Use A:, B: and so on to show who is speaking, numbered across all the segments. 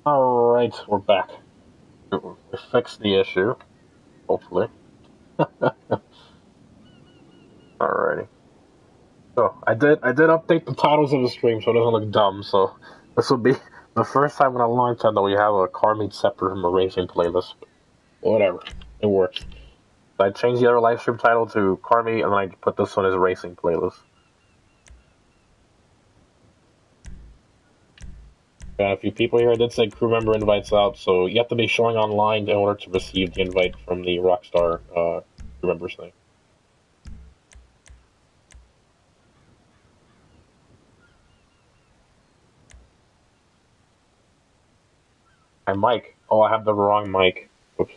A: Alright, we're back. We fixed the issue, hopefully. Alrighty. So I did update the titles of the stream so it doesn't look dumb, so this will be the first time when I launch that we have a car meet separate from a racing playlist. Whatever. It works. So I changed the other live stream title to car meet and then I put this one as racing playlist. Got a few people here. I did say crew member invites out, so you have to be showing online in order to receive the invite from the Rockstar crew members thing. My mic. Oh, I have the wrong mic. Oops.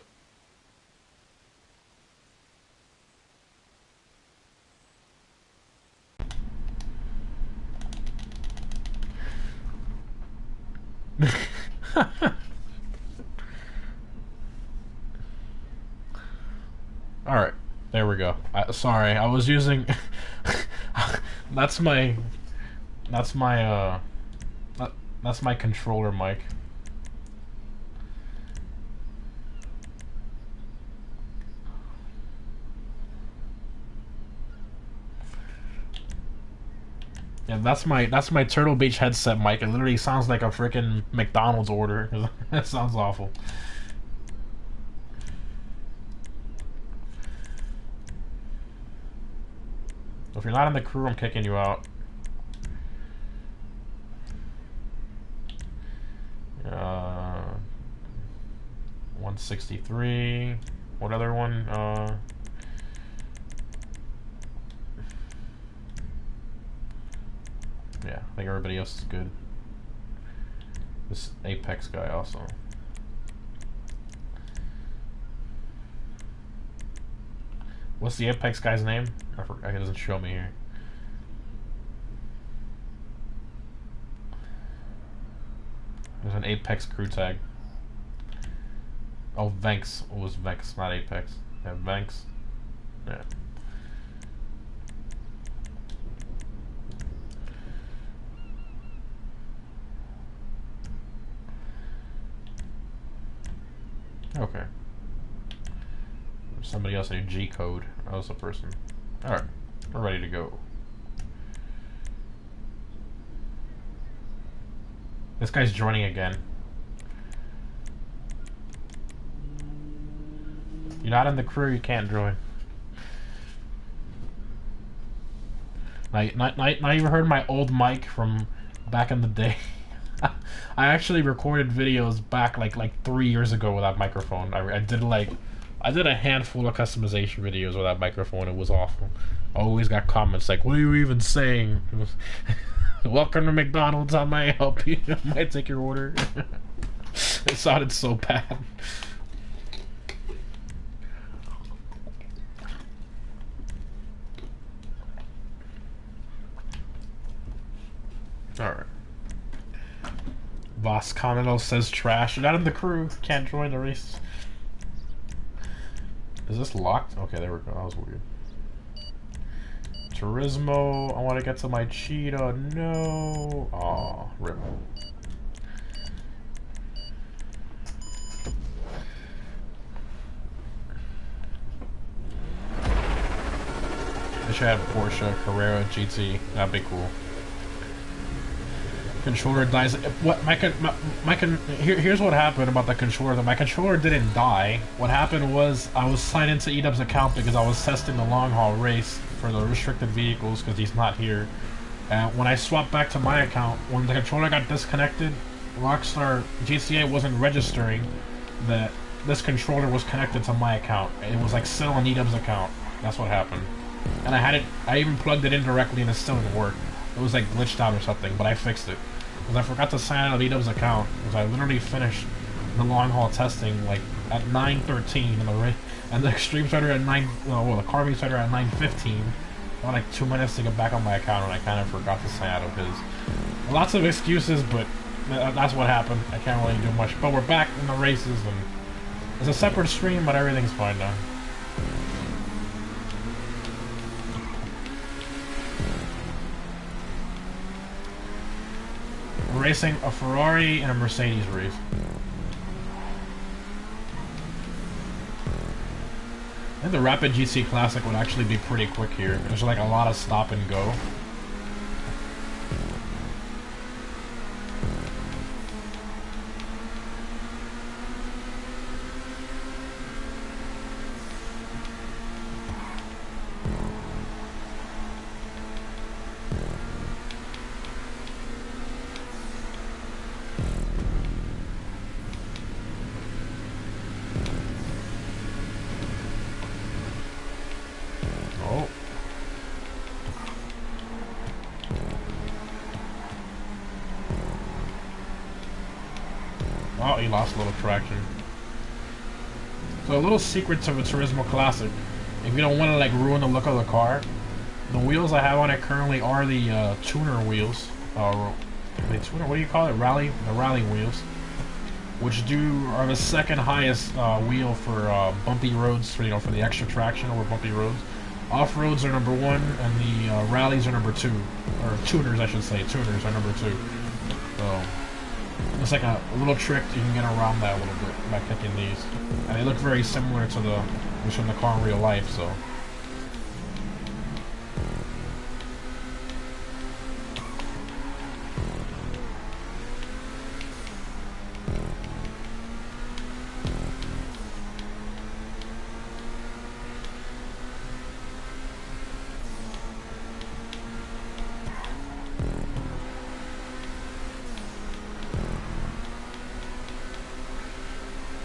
B: All right, there we go. Sorry, I was using. that's my. That's my. That's my controller mic. Yeah, that's my Turtle Beach headset mic. It literally sounds like a freaking McDonald's order. That sounds awful. If you're not in the crew, I'm kicking you out. 163. What other one? Yeah, I think everybody else is good. This Apex guy also. What's the Apex guy's name? I forgot, it doesn't show me here. There's an Apex crew tag. Oh, Venx. It was Venx, not Apex. Yeah, Venx. Yeah. Okay. There's somebody else named G code. That was a person. Alright. We're ready to go. This guy's joining again. You're not in the crew, you can't join. Now you heard my old mic from back in the day. I actually recorded videos back like 3 years ago with that microphone. I did a handful of customization videos with that microphone. It was awful. I always got comments like, "What are you even saying?" "Welcome to McDonald's. I might help you. I might take your order." It sounded so bad. Alright. Voss Conado says trash. You're not in the crew. Can't join the race. Is this locked? Okay, there we go. That was weird. Turismo. I want to get to my cheetah. No. Aw, rip. I should have Porsche Carrera GT. That'd be cool. Controller dies. What here's what happened about the controller. My controller didn't die. What happened was I was signed into Edub's account because I was testing the long haul race for the restricted vehicles because he's not here. And when I swapped back to my account, when the controller got disconnected, Rockstar GTA wasn't registering that this controller was connected to my account. It was like still on Edub's account. That's what happened. And I even plugged it in directly and it still didn't work. It was like glitched out or something, but I fixed it. Because I forgot to sign out of Edub's account, because I literally finished the long haul testing like at 9:13 in the race, and the extreme started at 9. Well, the car meet started at 9:15. I had like 2 minutes to get back on my account, and I kind of forgot to sign out of his. Lots of excuses, but that's what happened. I can't really do much. But we're back in the races, and it's a separate stream, but everything's fine now. racing a Ferrari and a Mercedes race. I think the Rapid GC Classic would actually be pretty quick here. There's like a lot of stop and go. Oh, he lost a little traction. So a little secret to the Turismo Classic, if you don't want to like ruin the look of the car, the wheels I have on it currently are the tuner wheels. The tuner, what do you call it? The rally wheels, which are the second highest wheel for bumpy roads, for for the extra traction over bumpy roads. Off roads are number 1, and the rallies are number 2, or tuners I should say. Tuners are number 2. So. It's like a little trick you can get around that a little bit by picking these. And they look very similar to what's in the car in real life, so.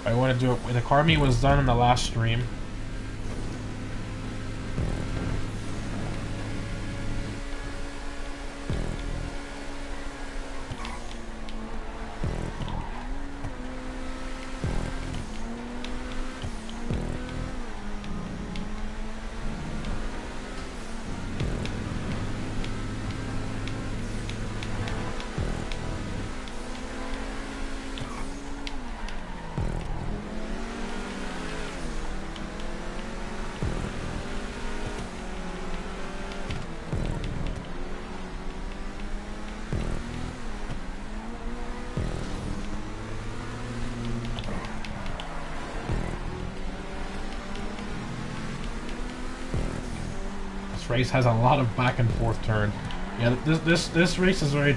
B: I want to do it. The car meet was done in the last stream. Race has a lot of back and forth turn. Yeah, this race is very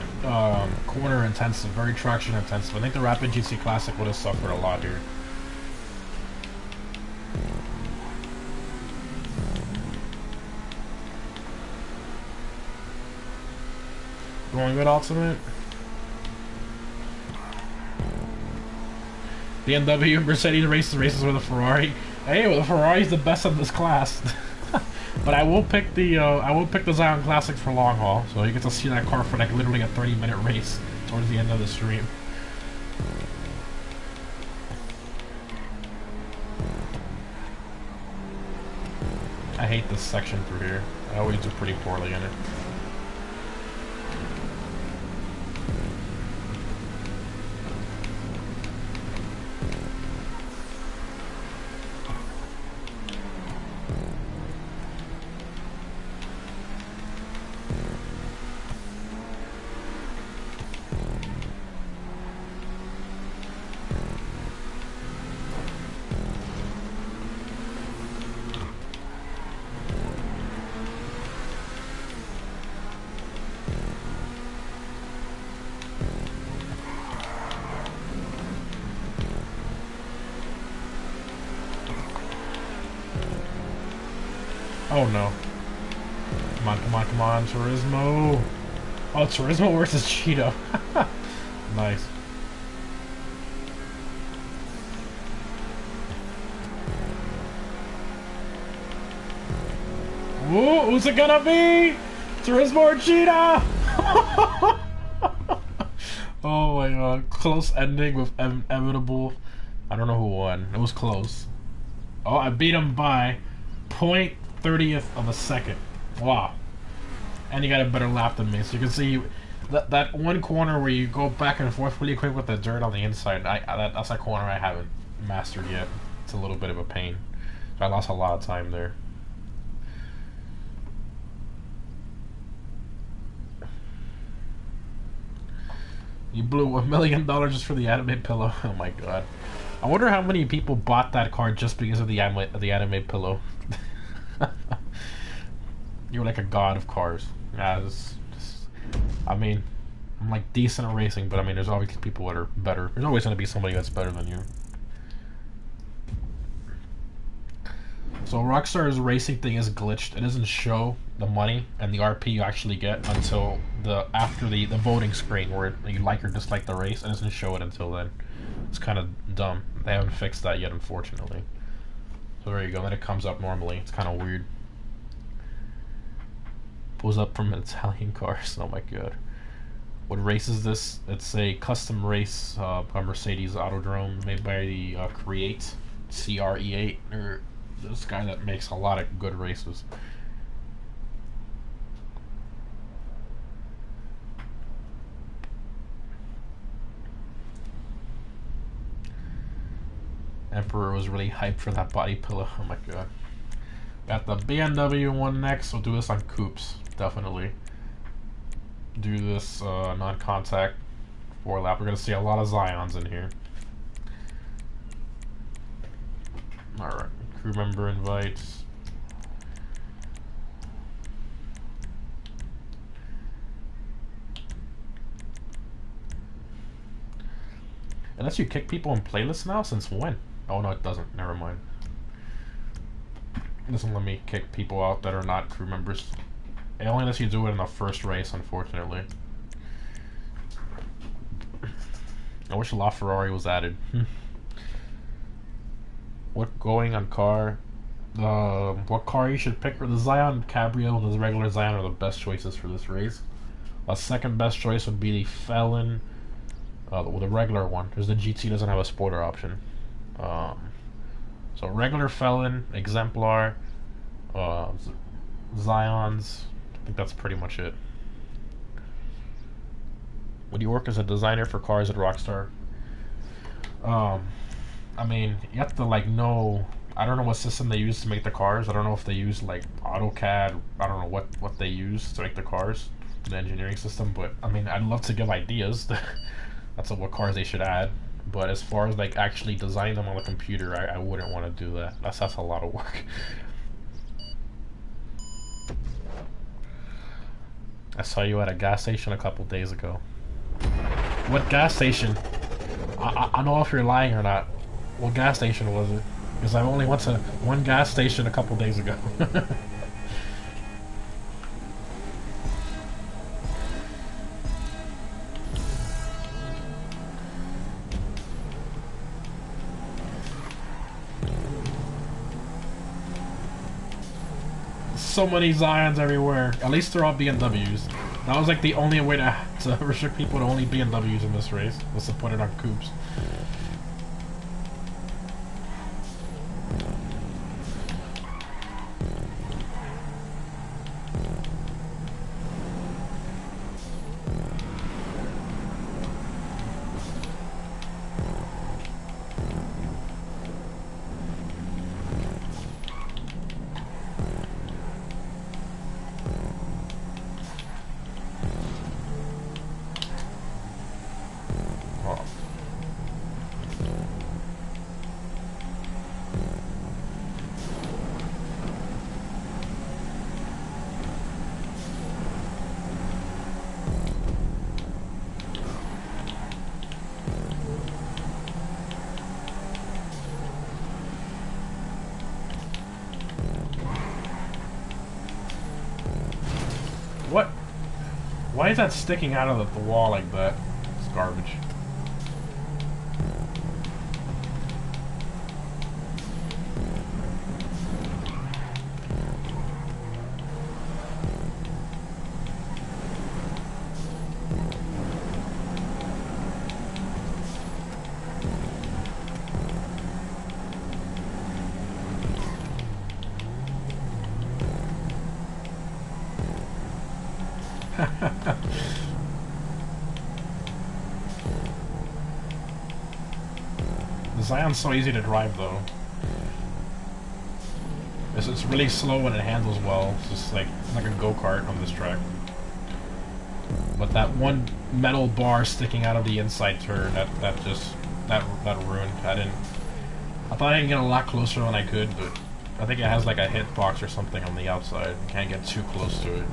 B: corner intensive, very traction intensive. I think the Rapid GC Classic would have suffered a lot here. Going good, Ultimate. BMW, Mercedes races with a Ferrari. Hey, well, the Ferrari's the best of this class. But I will pick the Zion Classic for long haul, so you get to see that car for like literally a 30-minute race towards the end of the stream. I hate this section through here. I always do pretty poorly in it. Oh no. Come on, come on, come on, Turismo. Oh, Turismo versus Cheeto. Nice. Whoa, who's it gonna be? Turismo or Cheetah? Oh my god. Close ending with inevitable. I don't know who won. It was close. Oh, I beat him by 0.30th of a second. Wow. And you got a better lap than me. So you can see that one corner where you go back and forth really quick with the dirt on the inside. That's a corner I haven't mastered yet. It's a little bit of a pain. So I lost a lot of time there. You blew $1 million just for the anime pillow. Oh my god. I wonder how many people bought that card just because of the anime pillow. You're like a god of cars. Yeah, I mean, I'm like decent at racing, but I mean, there's obviously people that are better. There's always going to be somebody that's better than you. So Rockstar's racing thing is glitched. It doesn't show the money and the RP you actually get until after the voting screen where you like or dislike the race. It doesn't show it until then. It's kind of dumb. They haven't fixed that yet, unfortunately. So there you go. Then it comes up normally. It's kind of weird. Pulls up from Italian cars. Oh my god. What race is this? It's a custom race by Mercedes Autodrome made by the Create CRE8. Or this guy that makes a lot of good races. Emperor was really hyped for that body pillow. Oh my god. Got the BMW one next. We'll do this on coupes. Definitely. Do this non-contact 4-lap. We're going to see a lot of Zions in here. Alright. Crew member invites. Unless you kick people in playlists now? Since when? Oh no, it doesn't. Never mind. It doesn't let me kick people out that are not crew members. It only lets you do it in the first race, unfortunately. I wish LaFerrari was added. What going on car? What car you should pick? The Zion Cabrio and the regular Zion are the best choices for this race. A second best choice would be the Felon, the regular one, because the GT doesn't have a spoiler option. So regular Felon, Exemplar, Zions. I think that's pretty much it. Would you work as a designer for cars at Rockstar? I mean, you have to like know. I don't know what system they use to make the cars. I don't know if they use like AutoCAD. I don't know what they use to make the cars, the engineering system. But I mean, I'd love to give ideas. That's what cars they should add. But as far as like actually designing them on the computer, I wouldn't want to do that. That's a lot of work. I saw you at a gas station a couple days ago. What gas station? I don't know if you're lying or not. What gas station was it? Because I only went to one gas station a couple days ago. So many Zions everywhere. At least they're all BMWs. That was like the only way to restrict people to only BMWs in this race, was to put it on coupes. What? Why is that sticking out of the wall like that? It's garbage. The Zion's so easy to drive though. It's really slow and it handles well. It's just like a go-kart on this track. but that one metal bar sticking out of the inside turn, that ruined. I thought I could get a lot closer than I could, but I think it has like a hitbox or something on the outside. Can't get too close to it.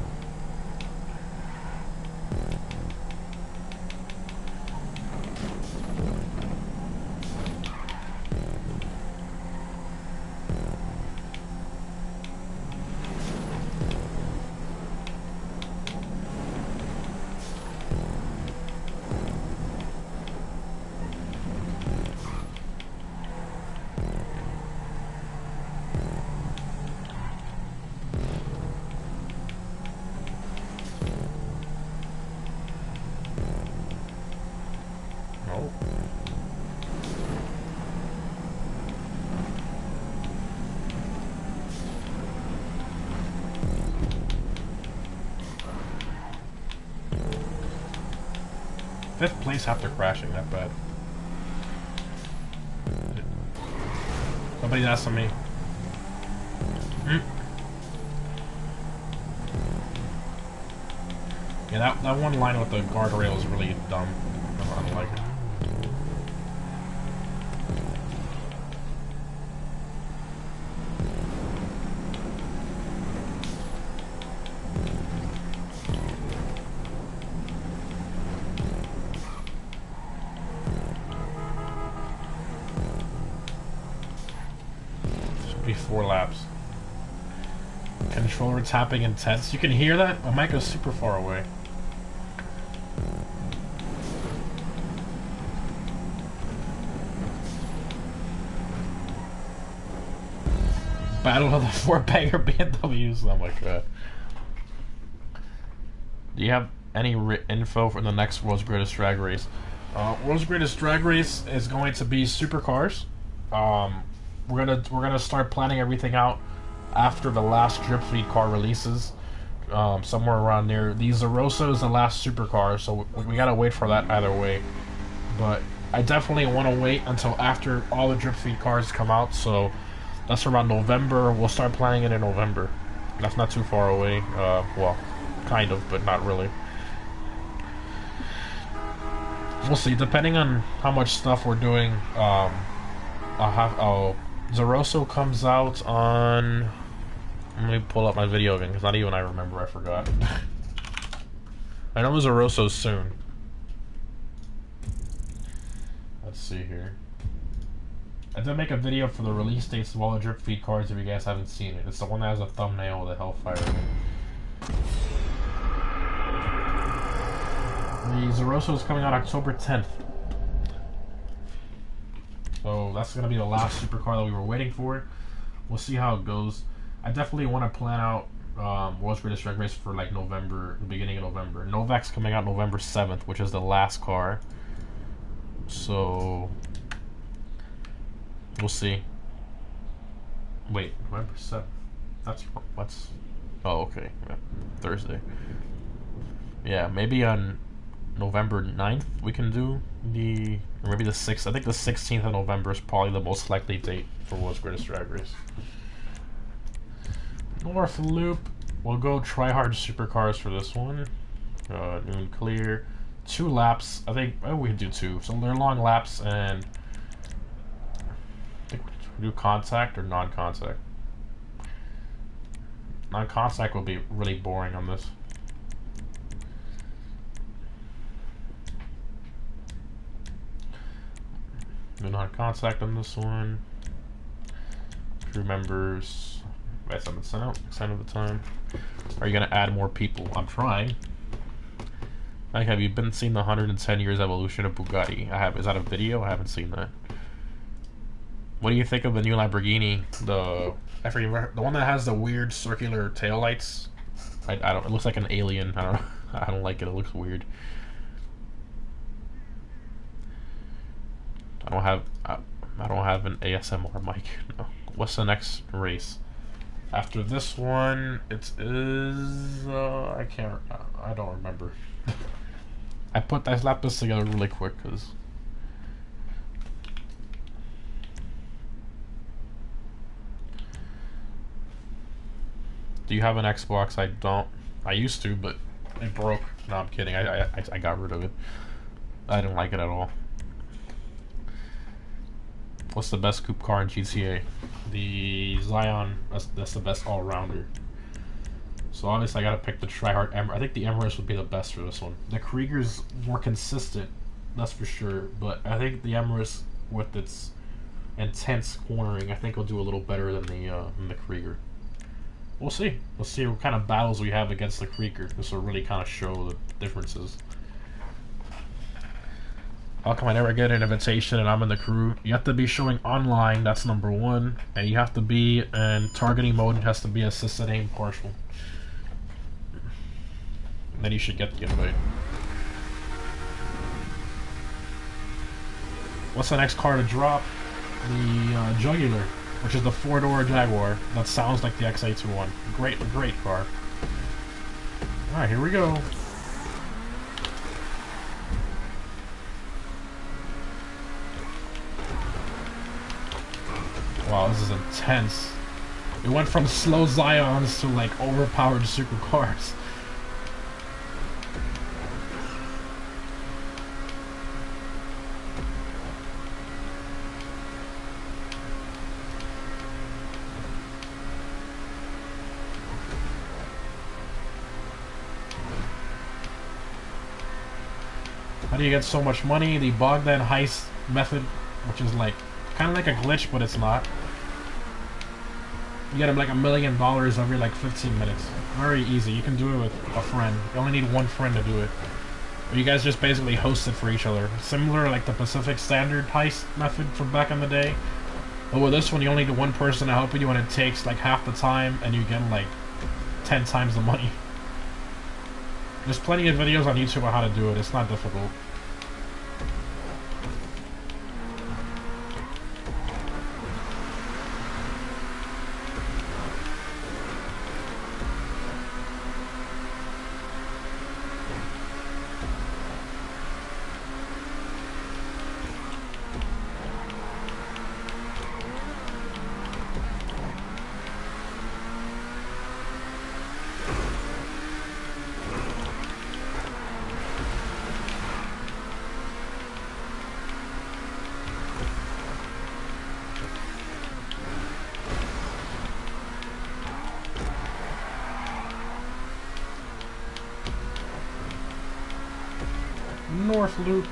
B: Fifth place after crashing, that bad. Somebody's asking me. Yeah, that one line with the guardrail is really dumb. I don't like it. Should be 4 laps. Controller tapping intense. You can hear that? My mic is super far away. Battle of the 4-banger BMWs. Oh my god. Do you have any info for the next World's Greatest Drag Race? World's Greatest Drag Race is going to be supercars. We're gonna start planning everything out after the last Drip Feed car releases. Somewhere around there. The Zeroso is the last supercar, so we gotta wait for that either way. But I definitely want to wait until after all the Drip Feed cars come out, so that's around November. We'll start planning it in November. That's not too far away. Well, kind of, but not really. We'll see, depending on how much stuff we're doing. Zeroso comes out on... Let me pull up my video again, because not even I remember, I forgot. I know Zeroso's soon. Let's see here. I did make a video for the release dates of all the Drip Feed cars if you guys haven't seen it. It's the one that has a thumbnail with a Hellfire in it. The Zeroso is coming out October 10th. So that's going to be the last supercar that we were waiting for. We'll see how it goes. I definitely want to plan out World's Greatest Drag Race for like November, the beginning of November. Novak's coming out November 7th, which is the last car. So... we'll see. Wait, November 7th. What's... oh, okay. Yeah, Thursday. Yeah, maybe on November 9th we can do the... or maybe the 6th. I think the 16th of November is probably the most likely date for World's Greatest Drag Race. North Loop. We'll go try hard supercars for this one. Noon clear. 2 laps. I think... oh, we can do 2. So they're long laps and... I think we do contact or non-contact. Non-contact will be really boring on this. Do non-contact on this one. Crew members. That's something sent out. Sign of the time. Are you gonna add more people? I'm trying. Like, have you been seeing the 110 years evolution of Bugatti? I have. Is that a video? I haven't seen that. What do you think of the new Lamborghini? I forget, the one that has the weird circular taillights. I don't. It looks like an alien. I don't know. I don't like it. It looks weird. I don't have an ASMR mic. No. What's the next race? After this one, it is I don't remember. I slapped this together really quick because do you have an Xbox? I don't. I used to, but It broke. No, I'm kidding. I got rid of it. I didn't like it at all. What's the best coupe car in GTA? The Zion. That's the best all-rounder. So obviously I gotta pick the tryhard Emirates. I think the Emirates would be the best for this one. The Krieger's more consistent, that's for sure. But I think the Emirates, with its intense cornering, I think will do a little better than the Krieger. We'll see. We'll see what kind of battles we have against the Krieger. This will really kind of show the differences. How come I never get an invitation and I'm in the crew? You have to be showing online, that's number one. And you have to be in targeting mode, it has to be assisted aim partial. And then you should get the invite. What's the next car to drop? The Jugular, which is the 4-door Jaguar. That sounds like the XA21. Great car. Alright, here we go. Wow, this is intense. It went from slow Zions to like overpowered supercars. How do you get so much money? The Bogdan heist method, which is like kind of like a glitch, but it's not. You get like $1 million every like 15 minutes. Very easy. You can do it with a friend. You only need one friend to do it. Or you guys just basically host it for each other. Similar like the Pacific Standard heist method from back in the day. But with this one, you only need one person to help you, and it takes like half the time, and you get like 10 times the money. There's plenty of videos on YouTube on how to do it. It's not difficult. North Loop.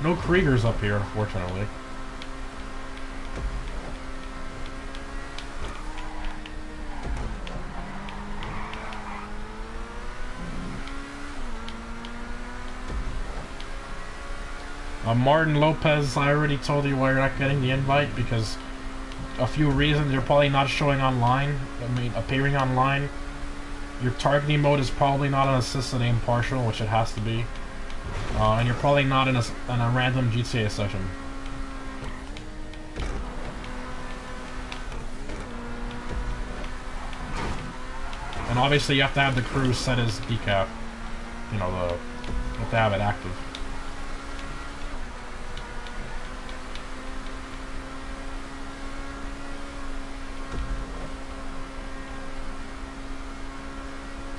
B: No Kriegers up here, unfortunately. Martin Lopez, I already told you why you're not getting the invite, because a few reasons. You're probably not showing online, appearing online. Your targeting mode is probably not an assisted aim partial, which it has to be. And you're probably not in a random GTA session. And obviously you have to have the crew set as decaf. You know, you have to have it active.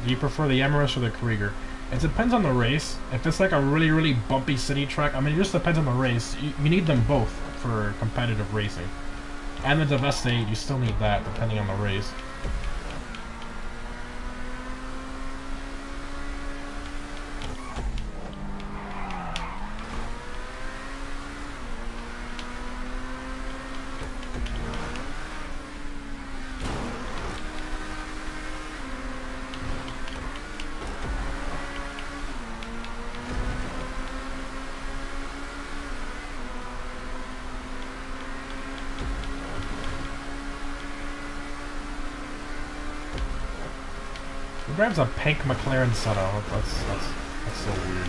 B: Do you prefer the Emirates or the Krieger? It depends on the race. If it's like a really, really bumpy city track, I mean, it just depends on the race. You need them both for competitive racing. And the Devastate, you still need that, depending on the race. Who drives a pink McLaren setup? That's so weird.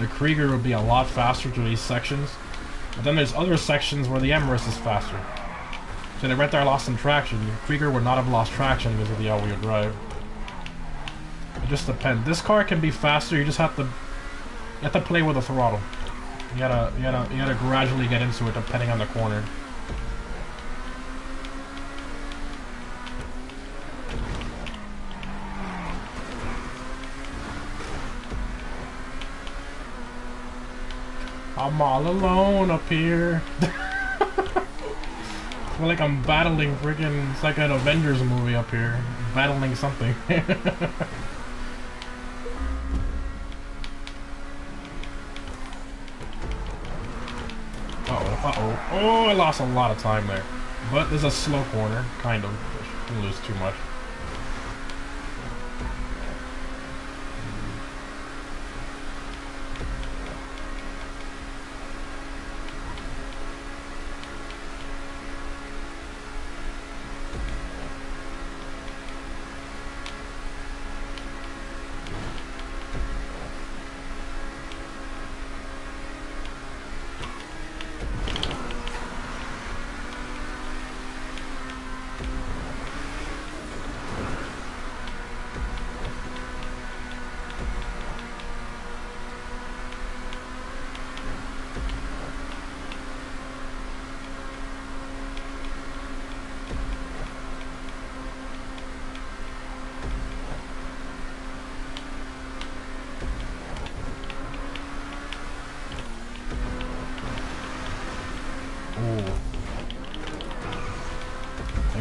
B: the Krieger would be a lot faster through these sections. But then there's other sections where the Emirates is faster. So they right there lost some traction. The Krieger would not have lost traction because of the all-wheel drive. It just depends. This car can be faster. You just have to play with the throttle. You gotta gradually get into it depending on the corner. I'm all alone up here. I feel like I'm battling freaking. It's like an Avengers movie up here. Battling something. Uh-oh. Oh, I lost a lot of time there. But there's a slow corner, kind of. Didn't lose too much.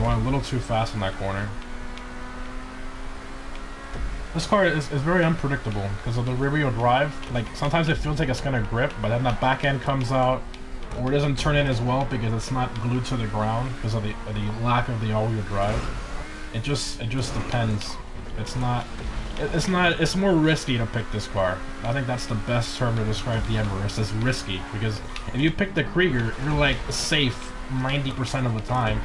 B: A little too fast in that corner. This car is very unpredictable because of the rear-wheel drive. Like, sometimes it feels like it's gonna grip, but then the back end comes out, or it doesn't turn in as well because it's not glued to the ground because of the lack of the all-wheel drive. It just depends. It's more risky to pick this car. I think that's the best term to describe the Emirates, is risky, because if you pick the Krieger, you're like safe 90% of the time.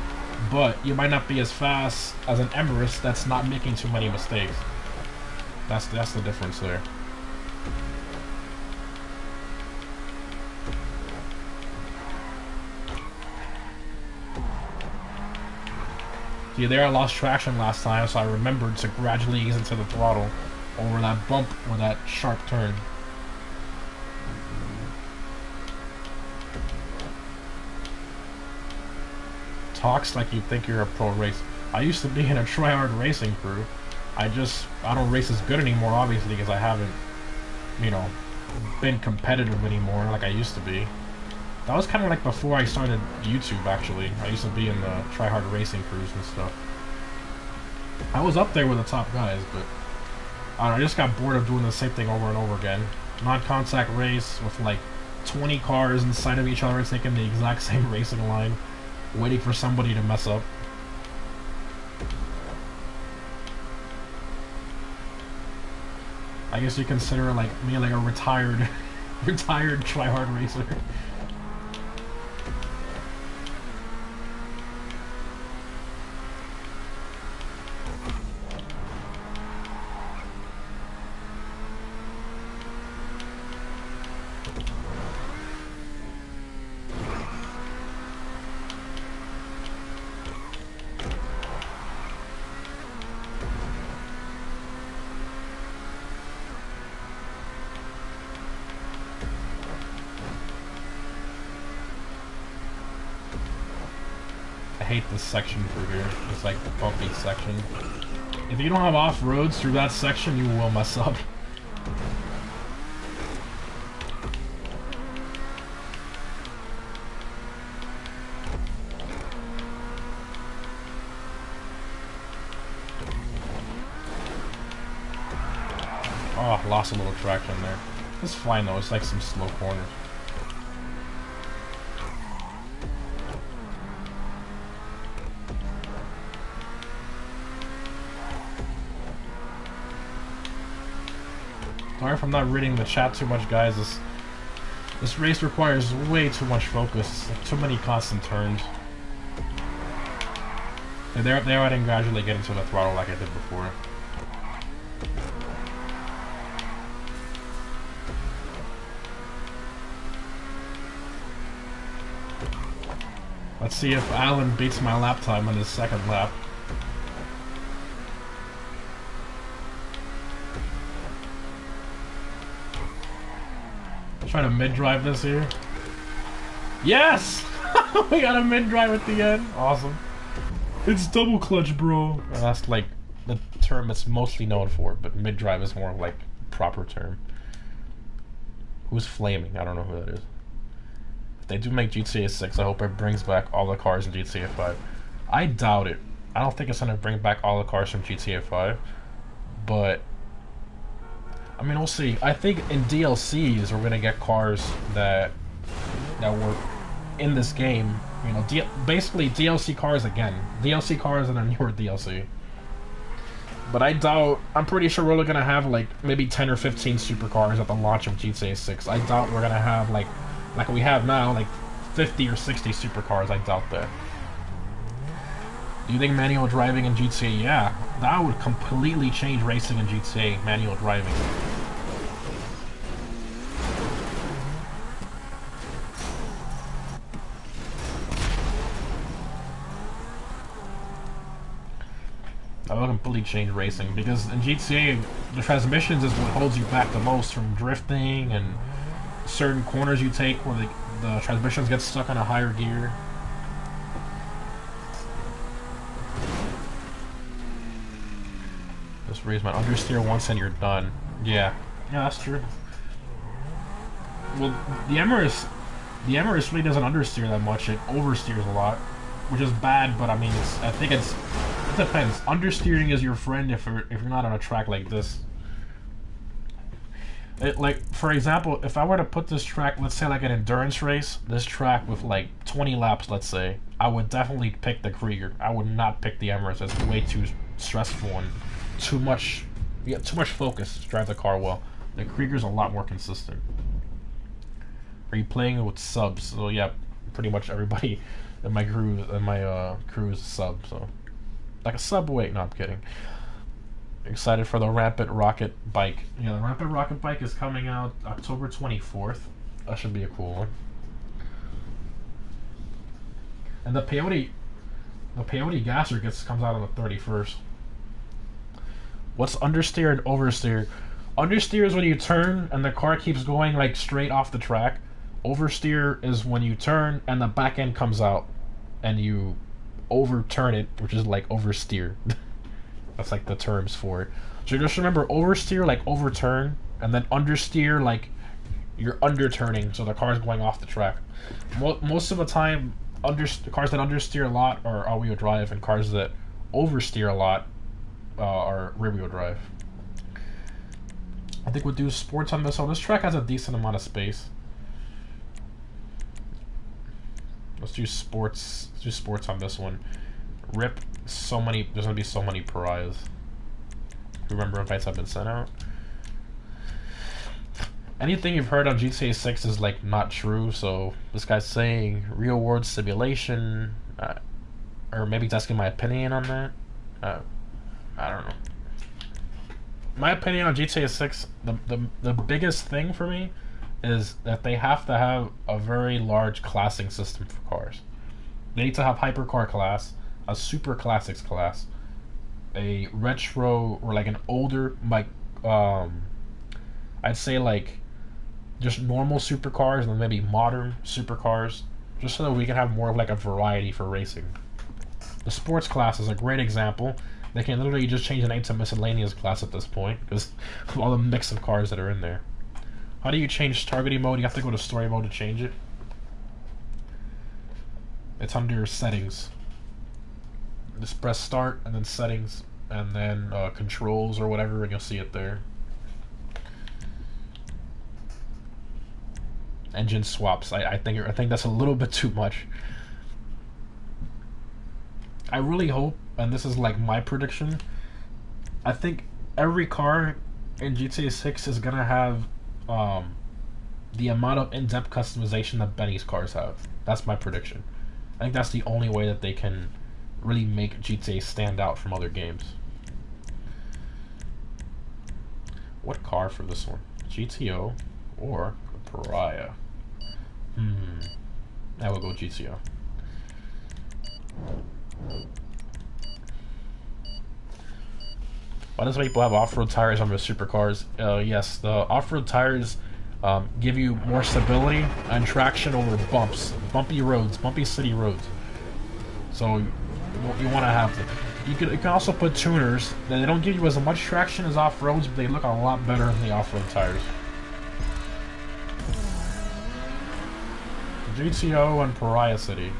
B: But you might not be as fast as an Emirates that's not making too many mistakes. That's the difference there. See, there I lost traction last time, so I remembered to gradually ease into the throttle over that bump or that sharp turn. Talks like you think you're a pro racer. I used to be in a try-hard racing crew. I don't race as good anymore, obviously, because I haven't, you know, been competitive anymore like I used to be. That was kind of like before I started YouTube, actually. I used to be in the try-hard racing crews and stuff. I was up there with the top guys, but I don't know, I just got bored of doing the same thing over and over again. Non-contact race with like 20 cars inside of each other taking the exact same racing line, waiting for somebody to mess up. I guess you consider like me like a retired try-hard racer. I hate this section through here. It's like the bumpy section. If you don't have off-roads through that section, you will mess up. Oh, lost a little traction there. It's fine though, it's like some slow corners. Sorry if I'm not reading the chat too much, guys. This race requires way too much focus. Like, too many constant turns. And there I didn't gradually get into the throttle like I did before. Let's see if Alan beats my lap time on his second lap. Trying to mid-drive this here. Yes! We got a mid-drive at the end. Awesome. It's double clutch, bro. And that's like the term it's mostly known for, but mid-drive is more like proper term. Who's flaming? I don't know who that is. If they do make GTA 6, I hope it brings back all the cars in GTA 5. I doubt it. I don't think it's gonna bring back all the cars from GTA 5, but I mean, we'll see. I think in DLCs we're gonna get cars that were in this game. You know, basically DLC cars again. DLC cars and a newer DLC. But I doubt. I'm pretty sure we're only gonna have like maybe 10 or 15 supercars at the launch of GTA 6. I doubt we're gonna have like we have now, like 50 or 60 supercars. I doubt that. Do you think manual driving in GTA? Yeah, that would completely change racing in GTA. Manual driving. That would completely change racing, because in GTA, the transmissions is what holds you back the most from drifting and certain corners you take where the transmissions get stuck on a higher gear. Just raise my understeer once and you're done. Yeah, that's true. Well, the Emirates really doesn't understeer that much. It oversteers a lot, which is bad. But I mean, I think it depends. Understeering is your friend if you're not on a track like this. Like, for example, if I were to put this track, let's say like an endurance race, this track with like 20 laps, let's say, I would definitely pick the Krieger. I would not pick the Emirates. It's way too stressful and too much. You get too much focus to drive the car well. The Krieger's a lot more consistent. Are you playing with subs? So yeah, pretty much everybody in my crew is a sub. So like a subway. No, I'm kidding. Excited for the Rampant Rocket bike. Yeah, the Rampant Rocket bike is coming out October 24th. That should be a cool one. And the peyote gasser comes out on the 31st. What's understeer and oversteer? Understeer is when you turn and the car keeps going like straight off the track. Oversteer is when you turn and the back end comes out and you overturn it, which is like oversteer. That's like the terms for it. So just remember, oversteer like overturn, and then understeer like you're underturning, so the car's going off the track. Most of the time, cars that understeer a lot are all-wheel drive, and cars that oversteer a lot are rear-wheel drive. I think we'll do sports on this one. This track has a decent amount of space. Let's do sports. Let's do sports on this one. Rip. There's gonna be so many pariahs. Remember, invites have been sent out. Anything you've heard on GTA 6 is like not true. So this guy's saying real world simulation, or maybe he's asking my opinion on that. I don't know. My opinion on GTA 6, the biggest thing for me is that they have to have a very large classing system for cars. They need to have hypercar class, a super classics class, a retro, or like an older, like I'd say like just normal supercars, and then maybe modern supercars, just so that we can have more of like a variety for racing. The sports class is a great example. They can literally just change the name to miscellaneous class at this point because of all the mix of cars that are in there. How do you change targeting mode? You have to go to story mode to change it. It's under settings. Just press start and then settings and then controls or whatever, and you'll see it there. Engine swaps. I think that's a little bit too much. I really hope, and this is like my prediction, I think every car in GTA 6 is gonna have the amount of in-depth customization that Benny's cars have. That's my prediction. I think that's the only way that they can really make GTA stand out from other games. What car for this one? GTO or Pariah? I will go GTO. Why does people have off-road tires on their supercars? Yes, the off-road tires give you more stability and traction over bumps, bumpy roads, bumpy city roads. So you want to have them. You can also put tuners. They don't give you as much traction as off-roads, but they look a lot better than the off-road tires. GTO and Pariah City.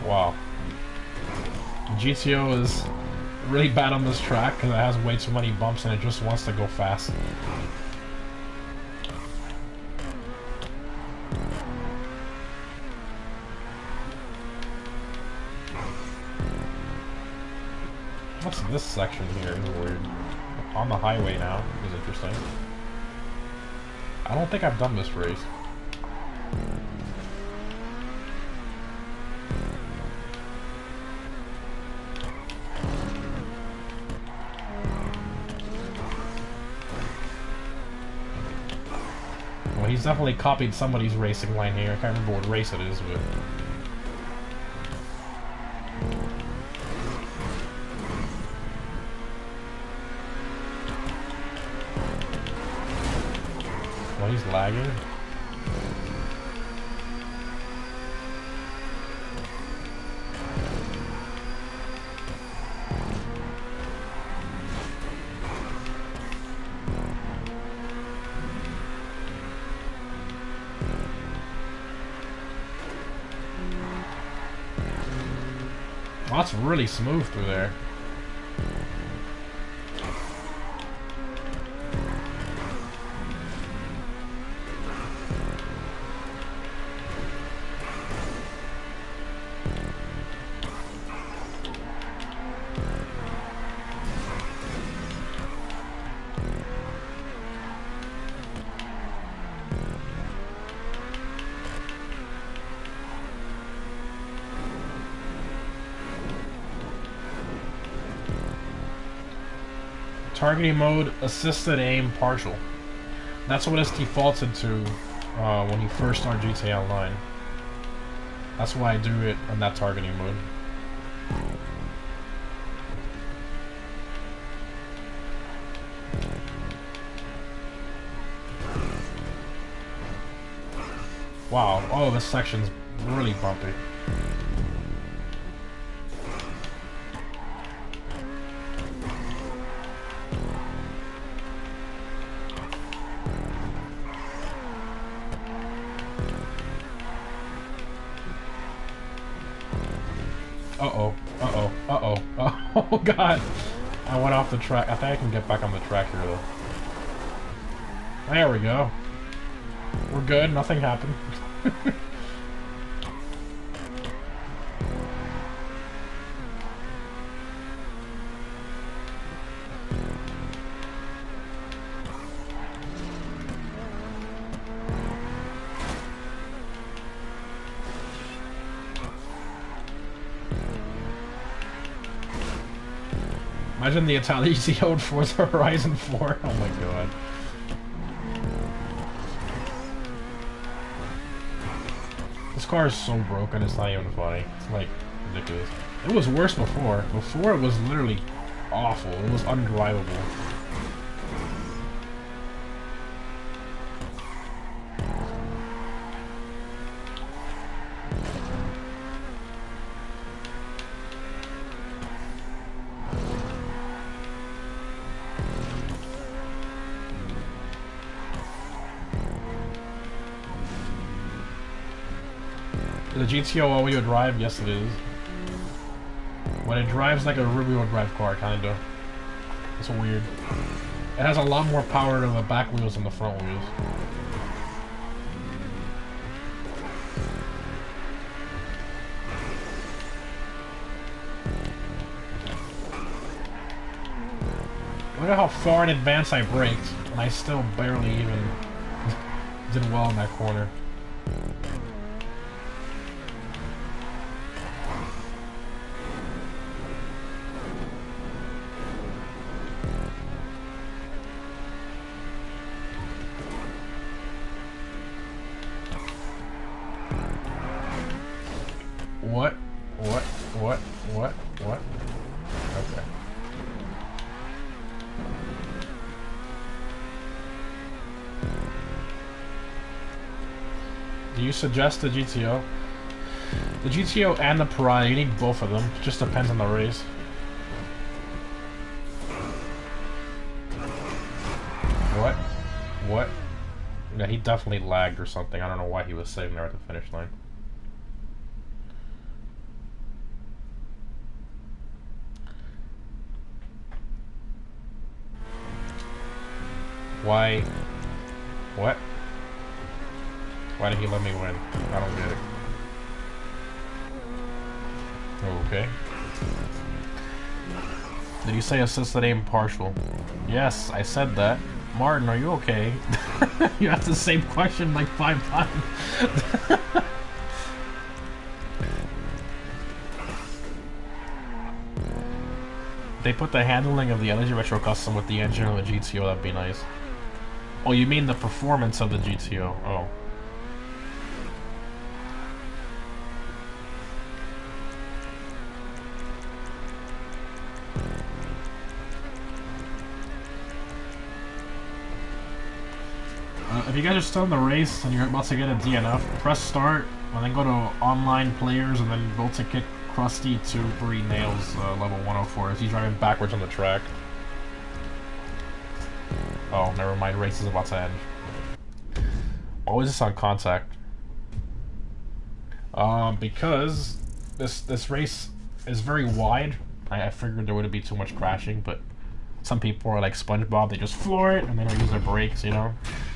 B: Wow. GTO is really bad on this track because it has way too many bumps and it just wants to go fast. What's this section here? Is weird. On the highway now is interesting. I don't think I've done this race. Well, he's definitely copied somebody's racing line here. I can't remember what race it is, but... Well, he's lagging. Well, that's really smooth through there. Targeting mode, assisted aim, partial. That's what it's defaulted to when you first start GTA Online. That's why I do it on that targeting mode. Wow, oh, this section's really bumpy. Uh-oh, uh-oh, uh-oh, oh god! I went off the track. I think I can get back on the track here, though. There we go. We're good, nothing happened. Imagine the Italians owned Forza Horizon 4. Oh my god. This car is so broken, it's not even funny. It's like ridiculous. It was worse before. Before it was literally awful. It was undrivable. Is the GTO all-wheel drive? Yes, it is. When it drives like a rear-wheel drive car, kinda. It's weird. It has a lot more power to the back wheels than the front wheels. Look at how far in advance I braked, and I still barely even did well in that corner. Do you suggest the GTO? The GTO and the Piranha, you need both of them. It just depends on the race. What? What? Yeah, he definitely lagged or something. I don't know why he was sitting there at the finish line. Why? What? Why did he let me win? I don't get it. Okay. Did you say assisted aim partial? Yes, I said that. Martin, are you okay? You asked the same question like 5 times. They put the handling of the Energy Retro Custom with the engine of the GTO, that'd be nice. Oh, you mean the performance of the GTO? Oh. If you guys are still in the race and you're about to get a DNF, press start and then go to online players and then go to kick Krusty to where he nails level 104 as he's driving backwards on the track. Oh, never mind, race is about to end. Why is this on contact? Because this race is very wide. I figured there wouldn't be too much crashing, but some people are like SpongeBob, they just floor it and they don't use their brakes, you know?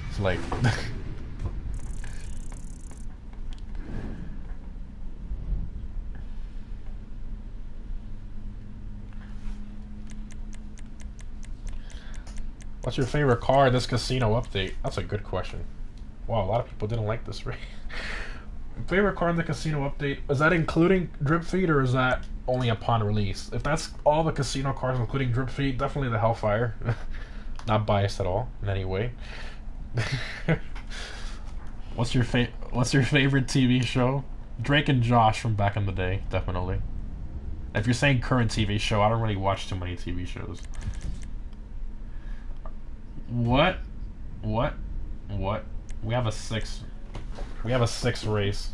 B: It's like... What's your favorite car in this casino update? That's a good question. Wow, a lot of people didn't like this race. Favorite car in the casino update, is that including drip feed or is that only upon release? If that's all the casino cars including drip feed, definitely the Hellfire. Not biased at all in any way. What's your favorite TV show? Drake and Josh from back in the day, definitely. If you're saying current TV show, I don't really watch too many TV shows. What? We have a 6 race.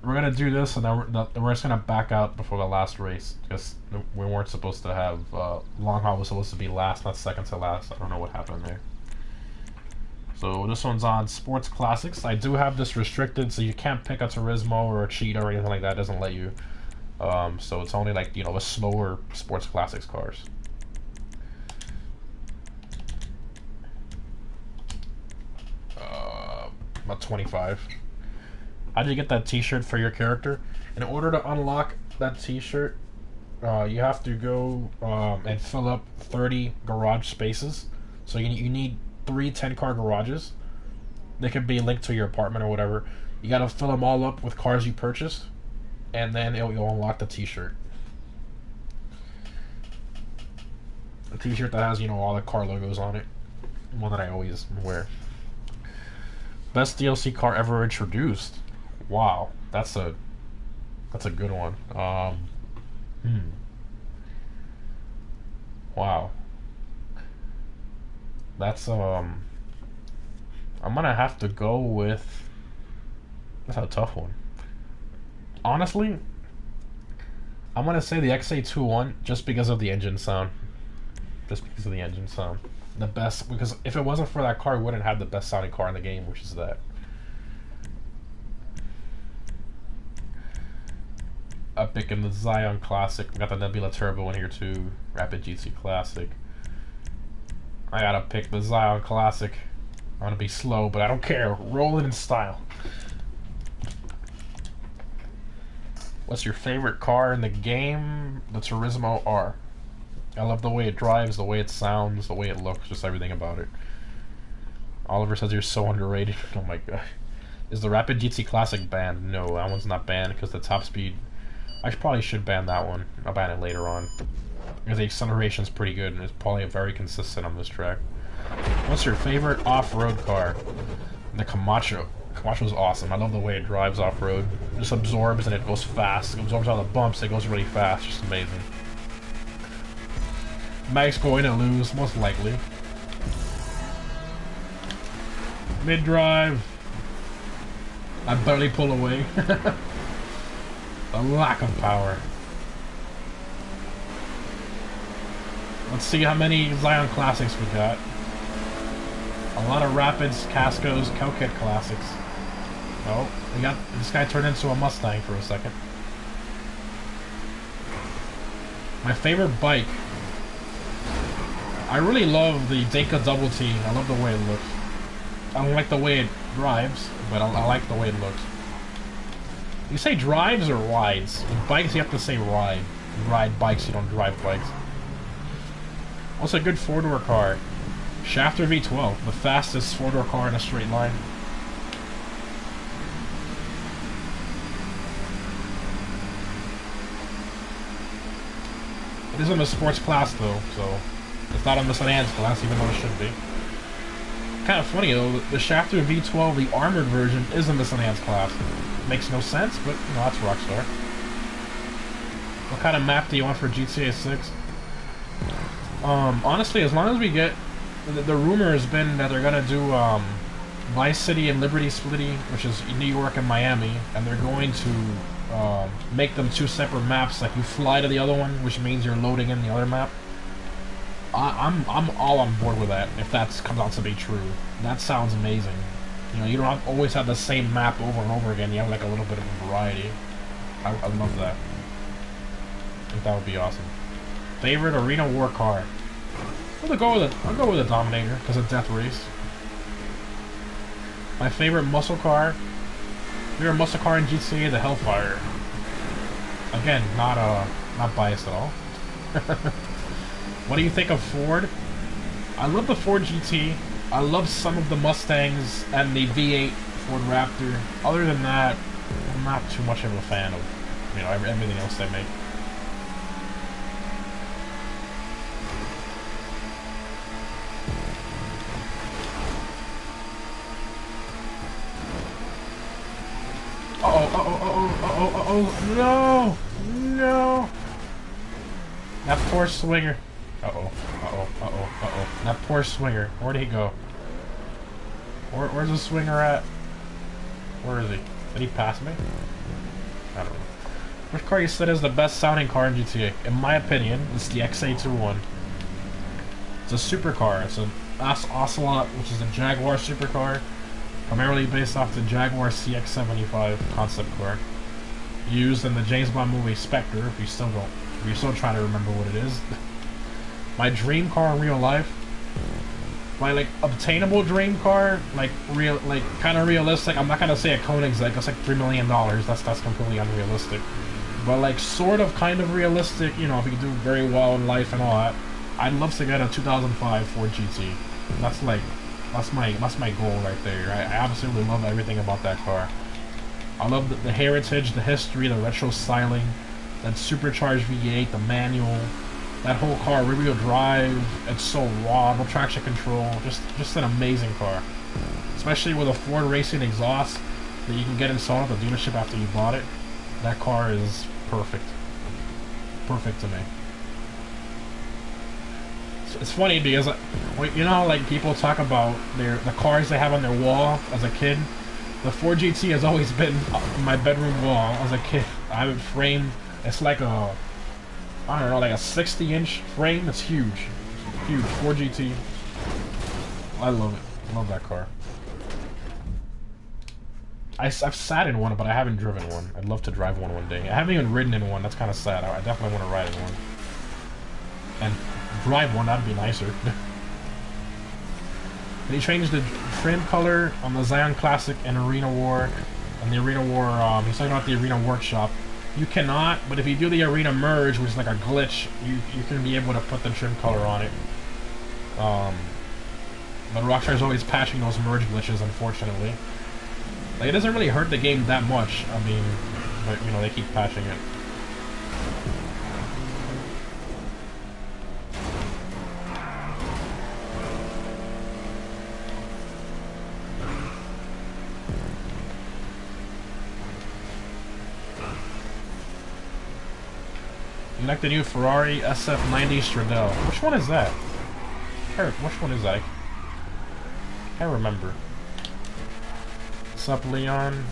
B: We're gonna do this and then we're just gonna back out before the last race because we weren't supposed to have long haul was supposed to be last, not second to last. I don't know what happened there. So this one's on Sports Classics. I do have this restricted, so you can't pick a Turismo or a Cheetah or anything like that. It doesn't let you. So it's only like, you know, the slower Sports Classics cars. About 25. How did you get that t-shirt for your character? In order to unlock that t-shirt, you have to go and fill up 30 garage spaces. So you need 3 10-car garages. They could be linked to your apartment or whatever. You gotta fill them all up with cars you purchased, and then you'll unlock the t-shirt. A t-shirt that has, you know, all the car logos on it. One that I always wear. Best DLC car ever introduced. Wow, that's a good one. Wow. That's I'm gonna have to go with. That's a tough one. Honestly, I'm gonna say the XA21 just because of the engine sound. Just because of the engine sound. The best, because if it wasn't for that car, we wouldn't have the best sounding car in the game, which is that. Epic in the Zion Classic. We got the Nebula Turbo in here too. Rapid GT Classic. I gotta pick the Zion Classic. I'm gonna be slow, but I don't care. Roll it in style. What's your favorite car in the game? The Turismo R. I love the way it drives, the way it sounds, the way it looks, just everything about it. Oliver says you're so underrated. Oh my god. Is the Rapid GT Classic banned? No, that one's not banned because the top speed... I probably should ban that one. I'll ban it later on. Because the acceleration's pretty good and it's probably very consistent on this track. What's your favorite off-road car? The Camacho. Camacho's awesome. I love the way it drives off-road. It just absorbs and it goes fast. It absorbs all the bumps, it goes really fast. Just amazing. Mike's going to lose, most likely. Mid-drive. I barely pull away. A lack of power. Let's see how many Zion Classics we got. A lot of Rapids, Cascos, Cowkit Classics. Oh, we got this guy turned into a Mustang for a second. My favorite bike. I really love the Deka Double T. I love the way it looks. I don't like the way it drives, but I like the way it looks. You say drives or rides? With bikes, you have to say ride. You ride bikes, you don't drive bikes. Also, a good four-door car. Shafter V12, the fastest four-door car in a straight line. It is in the sports class though, so it's not in the sedans class, even though it should be. Kind of funny though, the Shafter V12, the armored version, is in the sedans class. Makes no sense, but you know, that's Rockstar. What kind of map do you want for GTA 6? Honestly, as long as we get... The rumor has been that they're gonna do Vice City and Liberty City, which is New York and Miami, and they're going to make them two separate maps. Like you fly to the other one, which means you're loading in the other map. I'm all on board with that. If that comes out to be true, that sounds amazing. You know, you don't always have the same map over and over again. You have like a little bit of a variety. I love that. I think that would be awesome. Favorite arena war car? I'll go with a Dominator because of Death Race. My favorite muscle car. Favorite muscle car in GTA, the Hellfire. Again, not biased at all. What do you think of Ford? I love the Ford GT. I love some of the Mustangs and the V8 Ford Raptor. Other than that, I'm not too much of a fan of, you know, everything else they make. Uh-oh, no! No! That poor swinger. That poor swinger. Where'd he go? Where's the swinger at? Where is he? Did he pass me? I don't know. Which car you said is the best sounding car in GTA? In my opinion, it's the XA21. It's a supercar. It's an Ocelot, which is a Jaguar supercar, primarily based off the Jaguar CX-75 concept car, used in the James Bond movie Spectre. If you're still trying to remember what it is. My dream car in real life, my like obtainable dream car, like kind of realistic. I'm not gonna say a Koenigsegg. It's like $3 million. That's completely unrealistic. But like sort of kind of realistic. You know, if you do very well in life and all that, I'd love to get a 2005 Ford GT. That's my goal right there. I absolutely love everything about that car. I love the heritage, the history, the retro styling, that supercharged V8, the manual, that whole car, rear-wheel drive. It's so raw, no traction control. Just an amazing car. Especially with a Ford Racing exhaust that you can get installed at the dealership after you bought it. That car is perfect. Perfect to me. It's funny because, you know how like people talk about the cars they have on their wall as a kid? The Ford GT has always been on my bedroom wall as a kid. I have it framed. It's like a, I don't know, like a 60-inch frame. It's huge. Huge. Ford GT. I love it. I love that car. I've sat in one, but I haven't driven one. I'd love to drive one day. I haven't even ridden in one. That's kind of sad. I definitely want to ride in one. And drive one, that'd be nicer. And he changed the trim color on the Zion Classic and Arena War. And the Arena War, he's talking about the Arena Workshop. You cannot, but if you do the Arena Merge, which is like a glitch, you can be able to put the trim color on it. But Rockstar's always patching those merge glitches, unfortunately. Like, it doesn't really hurt the game that much, I mean, but, you know, they keep patching it. You like the new Ferrari SF90 Stradale? Which one is that? Which one is that? I can't remember. What's up, Leon?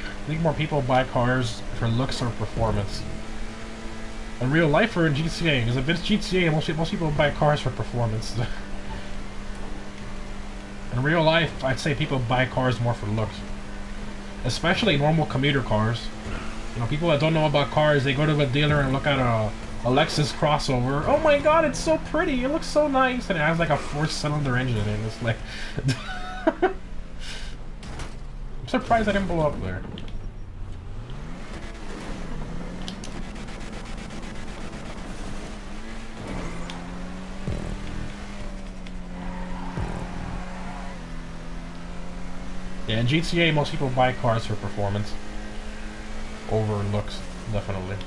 B: I think more people buy cars for looks or performance. In real life or in GTA? Because if it's GTA, most people buy cars for performance. In real life, I'd say people buy cars more for looks. Especially normal commuter cars. You know, people that don't know about cars, they go to a dealer and look at a Lexus crossover. Oh my god, it's so pretty, it looks so nice, and it has like a 4-cylinder engine in it. It's like... I'm surprised I didn't blow up there. Yeah, in GTA, most people buy cars for performance. Over looks, definitely.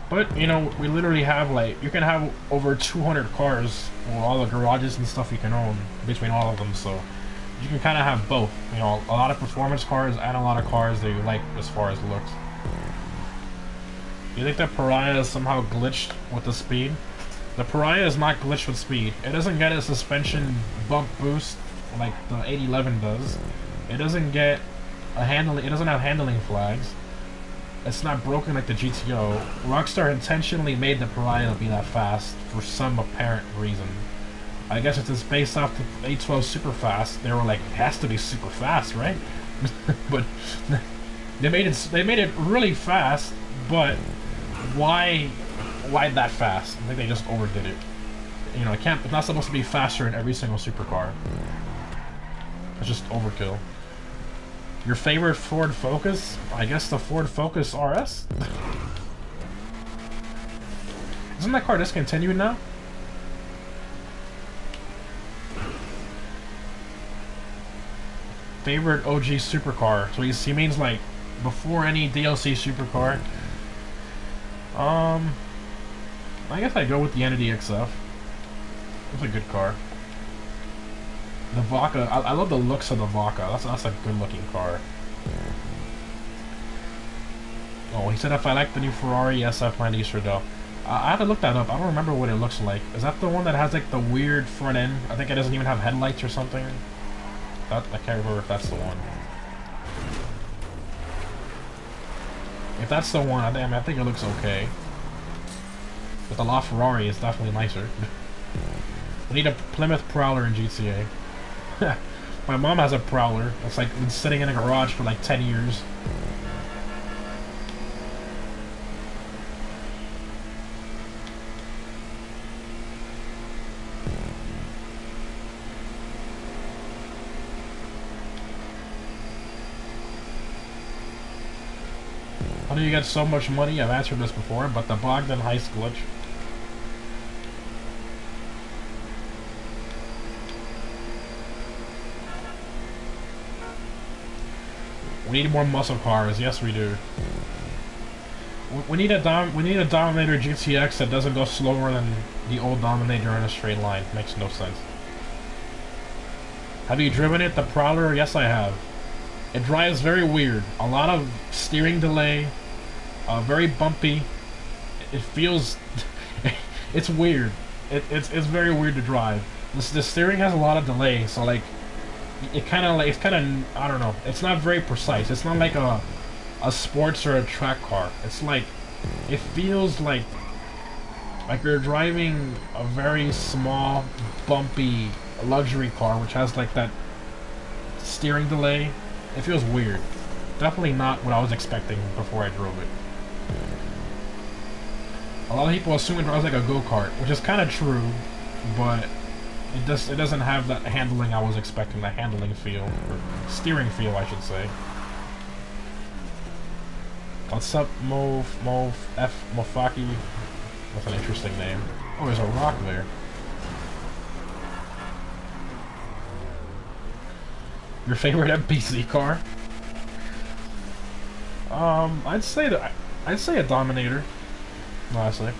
B: But, you know, we literally have, like, you can have over 200 cars, or all the garages and stuff you can own, between all of them, so you can kind of have both. You know, a lot of performance cars and a lot of cars that you like as far as looks. You think that Pariah is somehow glitched with the speed? The Pariah is not glitched with speed. It doesn't get a suspension bump boost like the 811 does. It doesn't get a handling. It doesn't have handling flags. It's not broken like the GTO. Rockstar intentionally made the Pariah be that fast for some apparent reason. I guess it's based off the 812 super fast. They were like, it has to be super fast, right? But they made it really fast. But why that fast? I think they just overdid it. You know, it's not supposed to be faster in every single supercar. It's just overkill. Your favorite Ford Focus? I guess the Ford Focus RS? Isn't that car discontinued now? Favorite OG supercar. So he means like before any DLC supercar. I guess I'd go with the Entity XF. It's a good car. The Vaca, I love the looks of the Vaca. That's a good looking car. Oh, he said if I like the new Ferrari SF90 Stradale. I have to look that up. I don't remember what it looks like. Is that the one that has like the weird front end? I think it doesn't even have headlights or something. I can't remember if that's the one. If that's the one, I think it looks okay. But the LaFerrari is definitely nicer. We need a Plymouth Prowler in GTA. My mom has a Prowler. It's like been sitting in a garage for like 10 years. How do you get so much money? I've answered this before, but the Bogdan heist glitch. We need more muscle cars. Yes, we do. We need a Dominator GTX that doesn't go slower than the old Dominator in a straight line. Makes no sense. Have you driven it? The Prowler? Yes, I have. It drives very weird. A lot of steering delay. Very bumpy. It feels... it's weird. It's very weird to drive. The steering has a lot of delay, so like... it's kind of, I don't know, it's not very precise. It's not like a sports or a track car. It's like, it feels like you're driving a very small, bumpy luxury car, which has like that steering delay. It feels weird. Definitely not what I was expecting before I drove it. A lot of people assume it drives like a go-kart, which is kind of true, but it doesn't have that handling I was expecting, that handling feel, or steering feel, I should say. What's up, Mofaki? That's an interesting name. Oh, there's a rock there. Your favorite NPC car? I'd say a Dominator, honestly.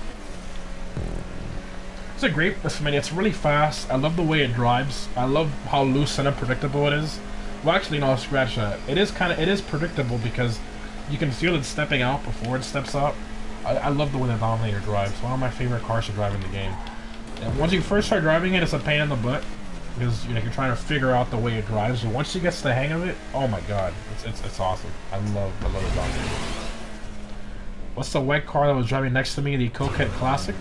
B: It's a great, I mean, it's really fast. I love the way it drives. I love how loose and unpredictable it is. Well, actually, no, scratch that. It is predictable because you can feel it stepping out before it steps out. I love the way the Dominator drives. It's one of my favorite cars to drive in the game. And once you first start driving it, it's a pain in the butt because you're trying to figure out the way it drives. But once you get the hang of it, oh my god, it's awesome. I love the Dominator. What's the white car that was driving next to me? The Coquette Classic.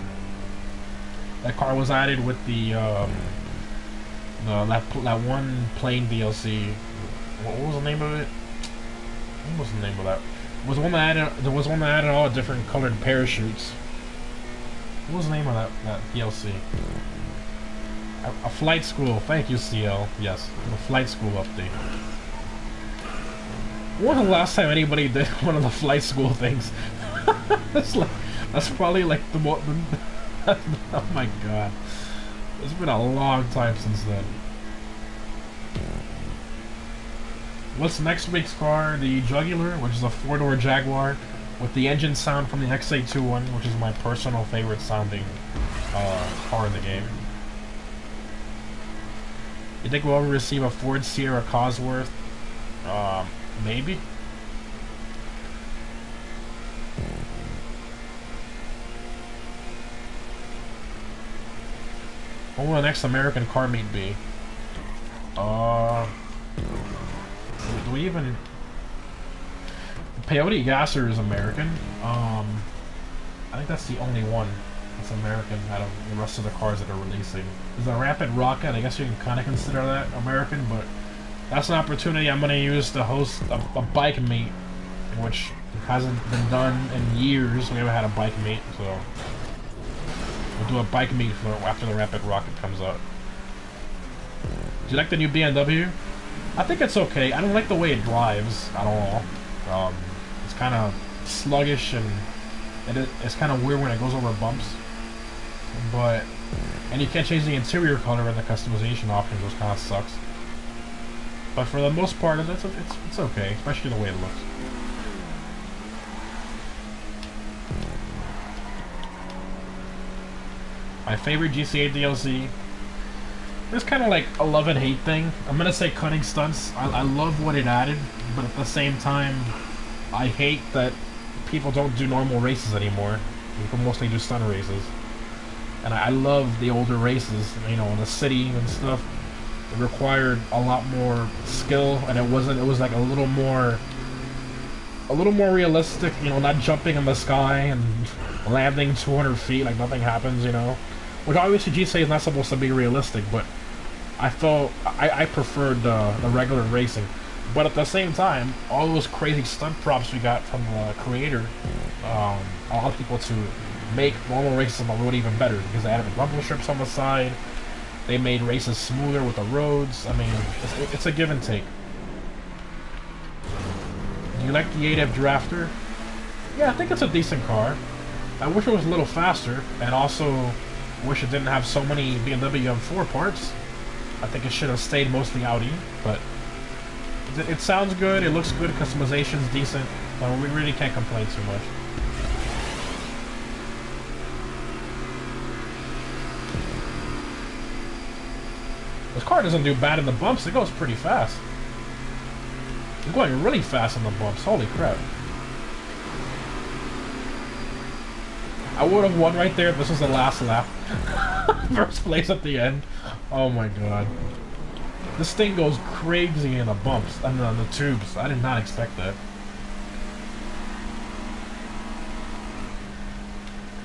B: That car was added with the that one plane DLC. What was the name of it? What was the name of that? It was one that added. There was one that added all different colored parachutes. What was the name of that DLC? A flight school. Thank you, CL. Yes, the flight school update. When was the last time anybody did one of the flight school things? That's probably like the most. Oh my god. It's been a long time since then. What's next week's car? The Jugular, which is a 4-door Jaguar with the engine sound from the XA21, which is my personal favorite sounding car in the game. You think we'll ever receive a Ford Sierra Cosworth? Maybe. What will the next American car meet be? Do we even... Peyote Gasser is American. I think that's the only one that's American out of the rest of the cars that are releasing. Is the Rapid Rocket, I guess you can kind of consider that American, but that's an opportunity I'm going to use to host a bike meet, which hasn't been done in years. We haven't had a bike meet, so we'll do a bike meet for after the Rapid Rocket comes out. Do you like the new BMW? I think it's okay. I don't like the way it drives at all. It's kind of sluggish and it's kind of weird when it goes over bumps. And you can't change the interior color in the customization options, which kind of sucks. But for the most part, it's okay, especially the way it looks. My favorite GCA DLC. It's kind of like a love and hate thing. I'm gonna say cutting stunts. I love what it added, but at the same time, I hate that people don't do normal races anymore. People mostly do stunt races. And I love the older races, you know, in the city and stuff. It required a lot more skill, and it was like a little more realistic, you know, not jumping in the sky and landing 200 feet like nothing happens, you know. Which obviously GTA is not supposed to be realistic, but I felt I preferred the regular racing. But at the same time, all those crazy stunt props we got from the creator allowed people to make normal races on the road even better, because they added the rumble strips on the side. They made races smoother with the roads. I mean, it's a give and take. Do you like the 8F Drafter? Yeah, I think it's a decent car. I wish it was a little faster, and also wish it didn't have so many BMW M4 parts. I think it should have stayed mostly Audi, but it sounds good, it looks good, customization's decent, but we really can't complain too much. This car doesn't do bad in the bumps, it goes pretty fast. It's going really fast in the bumps, holy crap. I would have won right there if this was the last lap. First place at the end. Oh my god. This thing goes crazy in the bumps, and on the tubes. I did not expect that.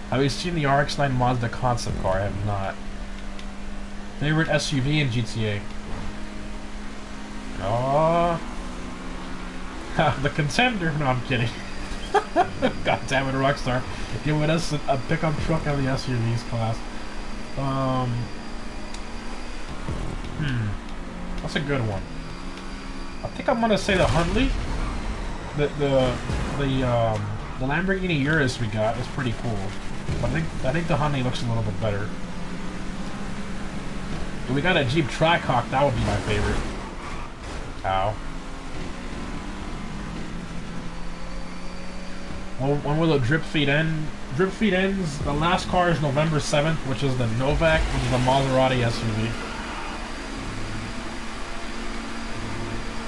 B: Have you seen the RX-9 Mazda concept car? I have not. Favorite SUV in GTA? Oh, the Contender? No, I'm kidding. God damn it, Rockstar. Giving us a pickup truck of the SUVs class. That's a good one. I think I'm gonna say the Huntley. The Lamborghini Urus we got is pretty cool. But I think the Huntley looks a little bit better. If we got a Jeep Trackhawk, that would be my favorite. Ow. When will the drip feed end? Drip feed ends, the last car is November 7th, which is the Novak, which is the Maserati SUV.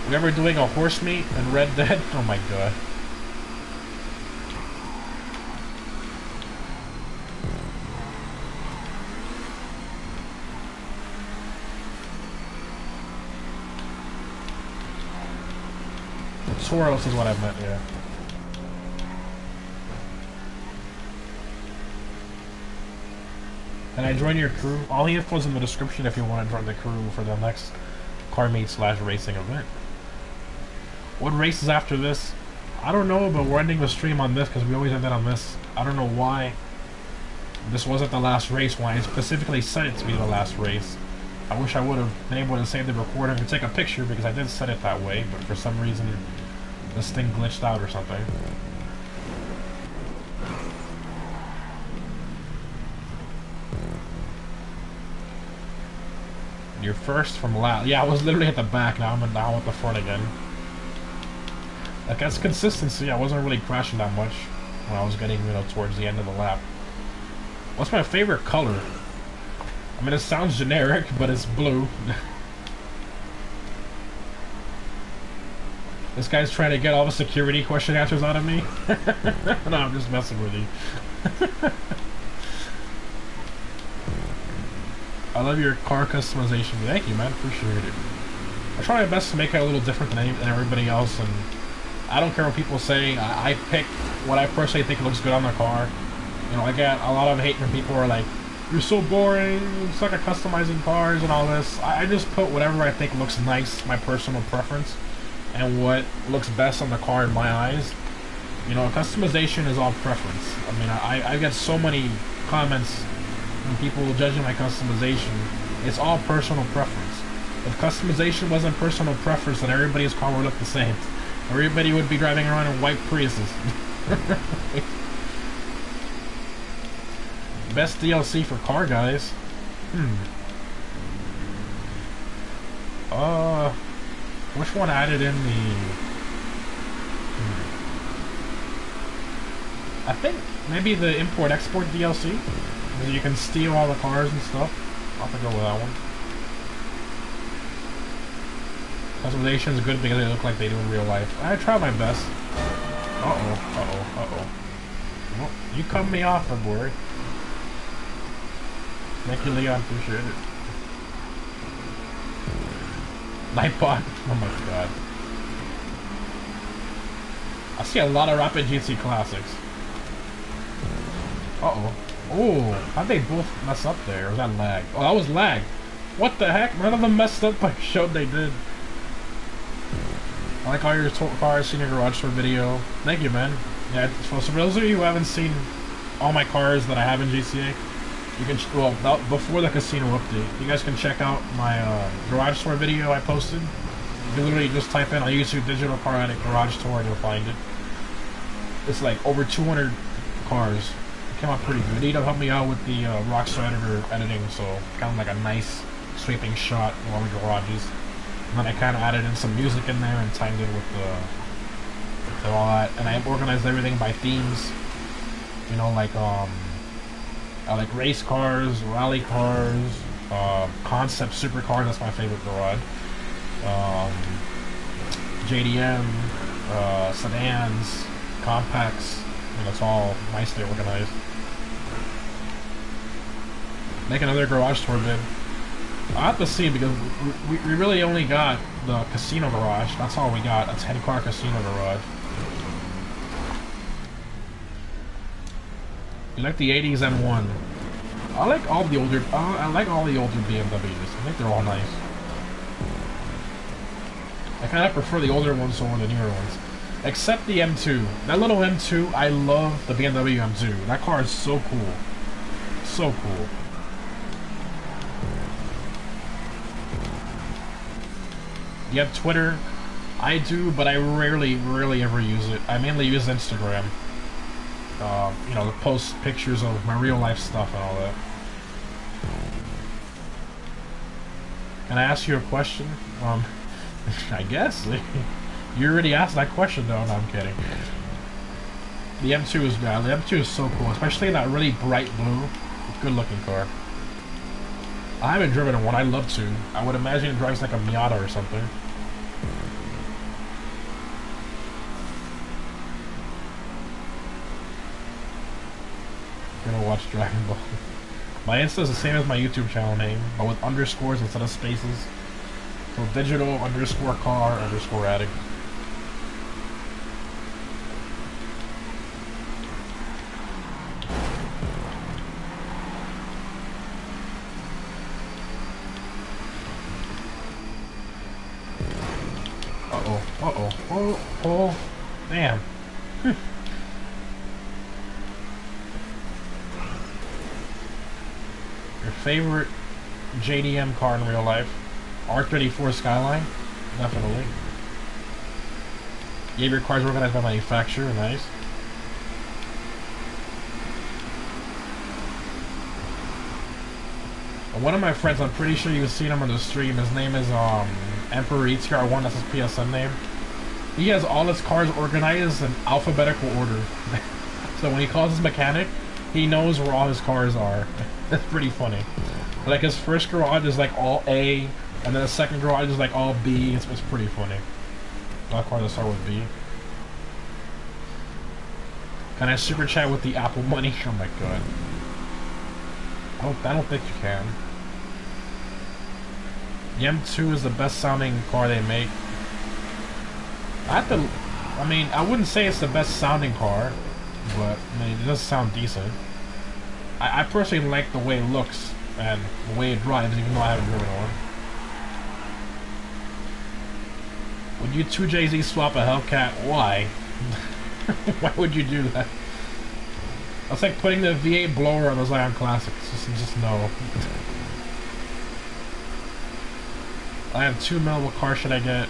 B: We ever doing a horse meet in Red Dead? Oh my god. Toros is what I meant, yeah. Can I join your crew? All the info's in the description if you want to join the crew for the next car meet / racing event. What race is after this? I don't know, but we're ending the stream on this because we always end it on this. I don't know why. This wasn't the last race when I specifically set it to be the last race. I wish I would have been able to save the recording and take a picture because I did set it that way, but for some reason this thing glitched out or something. You're first from last. Yeah, I was literally at the back, now I'm at the front again. Like, that's consistency. I wasn't really crashing that much when I was getting, you know, towards the end of the lap. What's my favorite color? I mean, it sounds generic, but it's blue. This guy's trying to get all the security question answers out of me. No, I'm just messing with you. I love your car customization. Thank you, man. Appreciate it. I try my best to make it a little different than everybody else, and I don't care what people say. I pick what I personally think looks good on the car. You know, I get a lot of hate from people who are like, "You're so boring, you suck at customizing cars and all this." I just put whatever I think looks nice, my personal preference, and what looks best on the car in my eyes. You know, customization is all preference. I mean, I get so many comments from people judging my customization. It's all personal preference. If customization wasn't personal preference, then everybody's car would look the same. Everybody would be driving around in white Priuses. Best DLC for car guys. Which one added in the... I think maybe the import-export DLC. You can steal all the cars and stuff. I'll have to go with that one. Customization is good because they look like they do in real life. I try my best. Uh-oh. Well, you cut me off, February. Thank you, Leon. Appreciate it. Nightbot. Oh my god. I see a lot of Rapid GT Classics. Uh-oh. Oh, how'd they both mess up there? Or was that lag? Oh, that was lag. What the heck? None of them messed up like showed they did. I like all your cars, seen your garage tour video. Thank you, man. Yeah, so for those of you who haven't seen all my cars that I have in GCA, you can, well, before the casino update, you guys can check out my garage tour video I posted. You can literally just type in on YouTube Digital Car Addict Garage Tour and you'll find it. It's like over 200 cars. Came out pretty good. He helped me out with the Rockstar Editor editing, so kind of like a nice sweeping shot of all the garages. And then I kind of added in some music in there and timed it with all that. And I organized everything by themes. You know, like I like race cars, rally cars, concept supercars. That's my favorite garage. JDM, sedans, compacts. And it's all nicely organized. Make another garage tour vid. I'll have to see because we really only got the casino garage. That's all we got. A 10-car casino garage. You like the 80s M1? I like all the older. I like all the older BMWs. I think they're all nice. I kind of prefer the older ones over the newer ones. Except the M2. That little M2, I love the BMW M2. That car is so cool. So cool. You have Twitter? I do, but I rarely ever use it. I mainly use Instagram. You know, to post pictures of my real life stuff and all that. Can I ask you a question? I guess. You already asked that question though. No, I'm kidding. The M2 is bad. The M2 is so cool, especially in that really bright blue. Good looking car. I haven't driven one. I'd love to. I would imagine it drives like a Miata or something. Gonna watch Dragon Ball. My Insta is the same as my YouTube channel name, but with underscores instead of spaces. So digital_car_addict. Uh-oh. Uh-oh. Oh, oh. Damn. Your favorite JDM car in real life? R34 Skyline? Definitely. You have your cars organized by manufacturer. Nice. One of my friends, I'm pretty sure you've seen him on the stream. His name is MrCarAddict. That's his PSN name. He has all his cars organized in alphabetical order. So when he calls his mechanic, he knows where all his cars are. That's pretty funny. Like his first garage is like all A, and then the second garage is like all B. It's pretty funny. All cars that start with B. Can I super chat with the Apple money? Oh my god. I don't think you can. The M2 is the best sounding car they make. I mean, I wouldn't say it's the best sounding car, but I mean, it does sound decent. I personally like the way it looks and the way it drives, even though I haven't driven one. Would you 2JZ swap a Hellcat? Why? Why would you do that? That's like putting the V8 blower on the Zion Classic. Just no. I have 2 mil. What car should I get?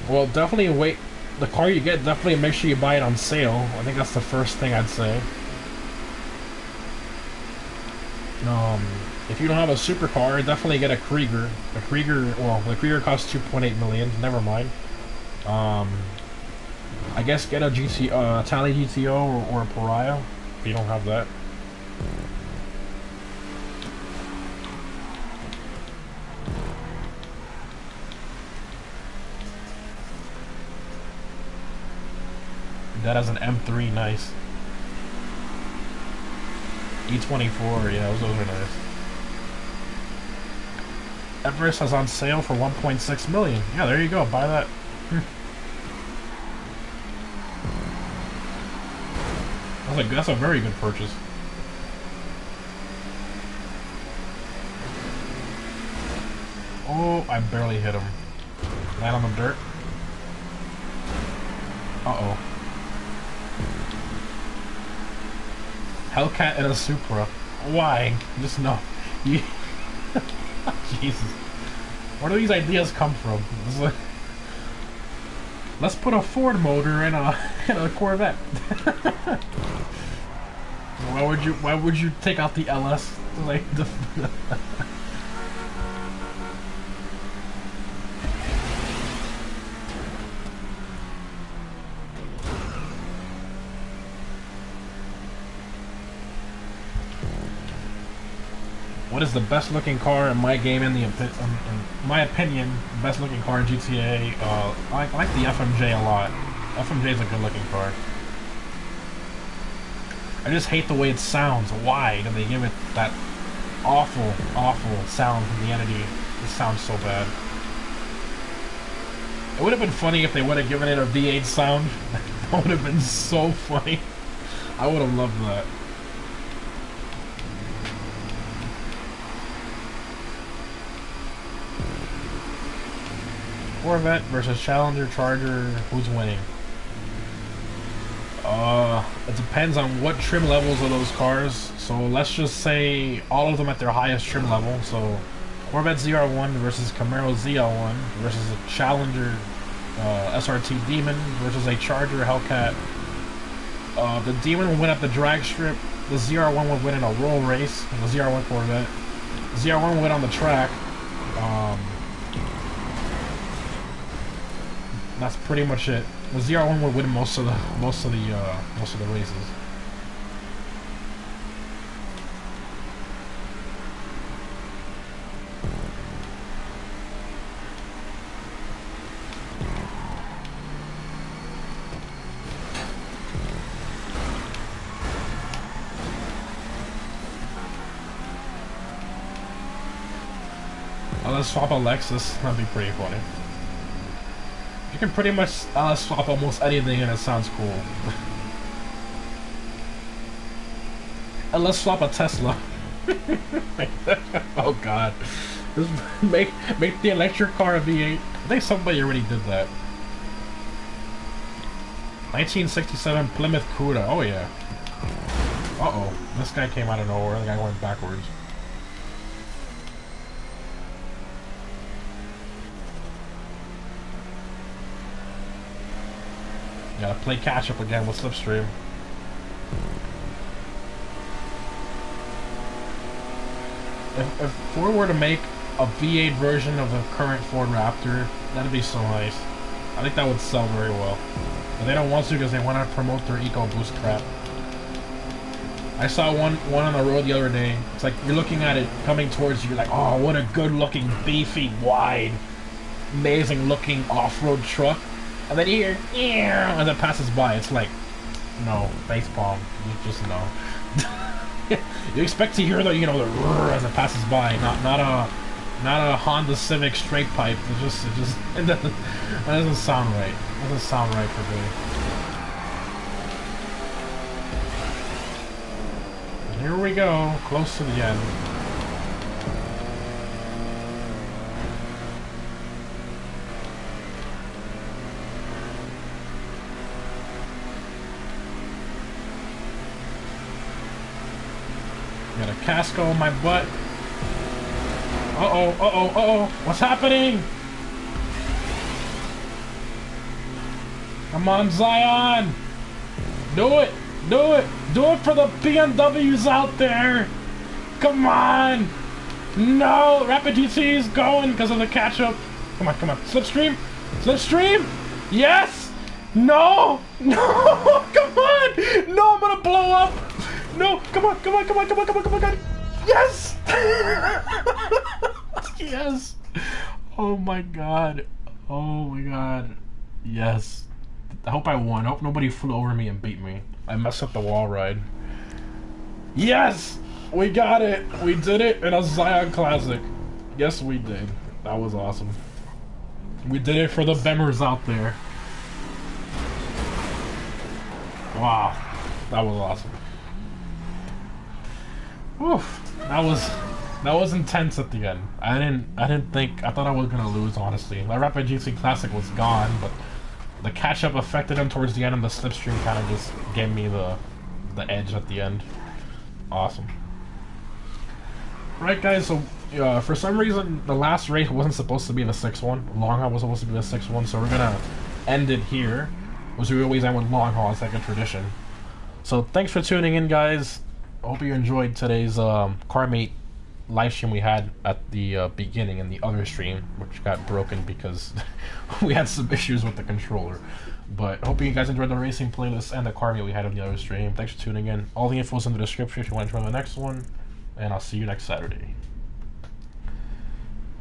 B: Well, definitely wait. The car you get, definitely make sure you buy it on sale. I think that's the first thing I'd say. If you don't have a supercar, definitely get a Krieger. The Krieger costs 2.8 million. Never mind. I guess get a Tally GTO or a Pariah if you don't have that. That has an M3, nice. E24, yeah, those are nice. Everest is on sale for 1.6 million. Yeah, there you go, buy that. That's a very good purchase. Oh, I barely hit him. Land on the dirt. Uh-oh. Hellcat and a Supra. Why? Just no. Jesus. Where do these ideas come from? Like, let's put a Ford motor in a Corvette. Why would you take out the LS? Like the What is the best looking car in my game in my opinion, best looking car in GTA? I like the FMJ a lot. FMJ is a good looking car. I just hate the way it sounds. Why do they give it that awful, awful sound from the Entity? It sounds so bad. It would have been funny if they would have given it a V8 sound. That would have been so funny. I would have loved that. Corvette versus Challenger, Charger, who's winning? It depends on what trim levels of those cars. So let's just say all of them at their highest trim level. So Corvette ZR1 versus Camaro ZL1 versus a Challenger SRT Demon versus a Charger Hellcat. The Demon will win at the drag strip. The ZR1 will win in a roll race. The ZR1 Corvette. ZR1 will win on the track. That's pretty much it. The ZR1 would win most of the races. Let's swap a Lexus. That'd be pretty funny. You can pretty much swap almost anything and it sounds cool. And let's swap a Tesla. Oh god. Just make the electric car a V8. I think somebody already did that. 1967 Plymouth Cuda. Oh yeah. Uh-oh. This guy came out of nowhere. The guy went backwards. Gotta play catch up again with Slipstream. If Ford were to make a V8 version of the current Ford Raptor, that'd be so nice. I think that would sell very well. But they don't want to because they want to promote their EcoBoost crap. I saw one on the road the other day. It's like you're looking at it coming towards you, you're like, oh, what a good looking, beefy, wide, amazing looking off-road truck. And then you hear, yeah, as it passes by, it's like, no, facepalm. You just know. You expect to hear the, you know, the roar as it passes by, not a Honda Civic straight pipe. It doesn't sound right. It doesn't sound right for me. And here we go, close to the end. Got a casco on my butt. Uh-oh, uh-oh, uh-oh. What's happening? Come on, Zion. Do it. Do it. Do it for the BMWs out there. Come on. No. Rapid GT is going because of the catch-up. Come on, come on. Slipstream. Slipstream. Yes. No. No. Come on. No, I'm going to blow up. No, come on, come on, come on, come on, come on, come on, come on. Yes! Yes! Oh my god. Oh my god. Yes. I hope I won. I hope nobody flew over me and beat me. I messed up the wall ride. Yes! We got it! We did it in a Zion Classic. Yes, we did. That was awesome. We did it for the Bemmers out there. Wow. That was awesome. Oof, that was intense at the end. I thought I was gonna lose, honestly. My Rapid GT Classic was gone, but the catch-up affected him towards the end, and the Slipstream kind of just gave me the edge at the end. Awesome. Right, guys, so for some reason, the last race wasn't supposed to be the 6th one. Long haul was supposed to be the 6th one, so we're gonna end it here, which we always end with long haul, it's like a tradition. So thanks for tuning in, guys. I hope you enjoyed today's CarMate live stream we had at the beginning in the other stream, which got broken because we had some issues with the controller. But I hope you guys enjoyed the racing playlist and the CarMate we had in the other stream. Thanks for tuning in. All the info is in the description if you want to join the next one, and I'll see you next Saturday.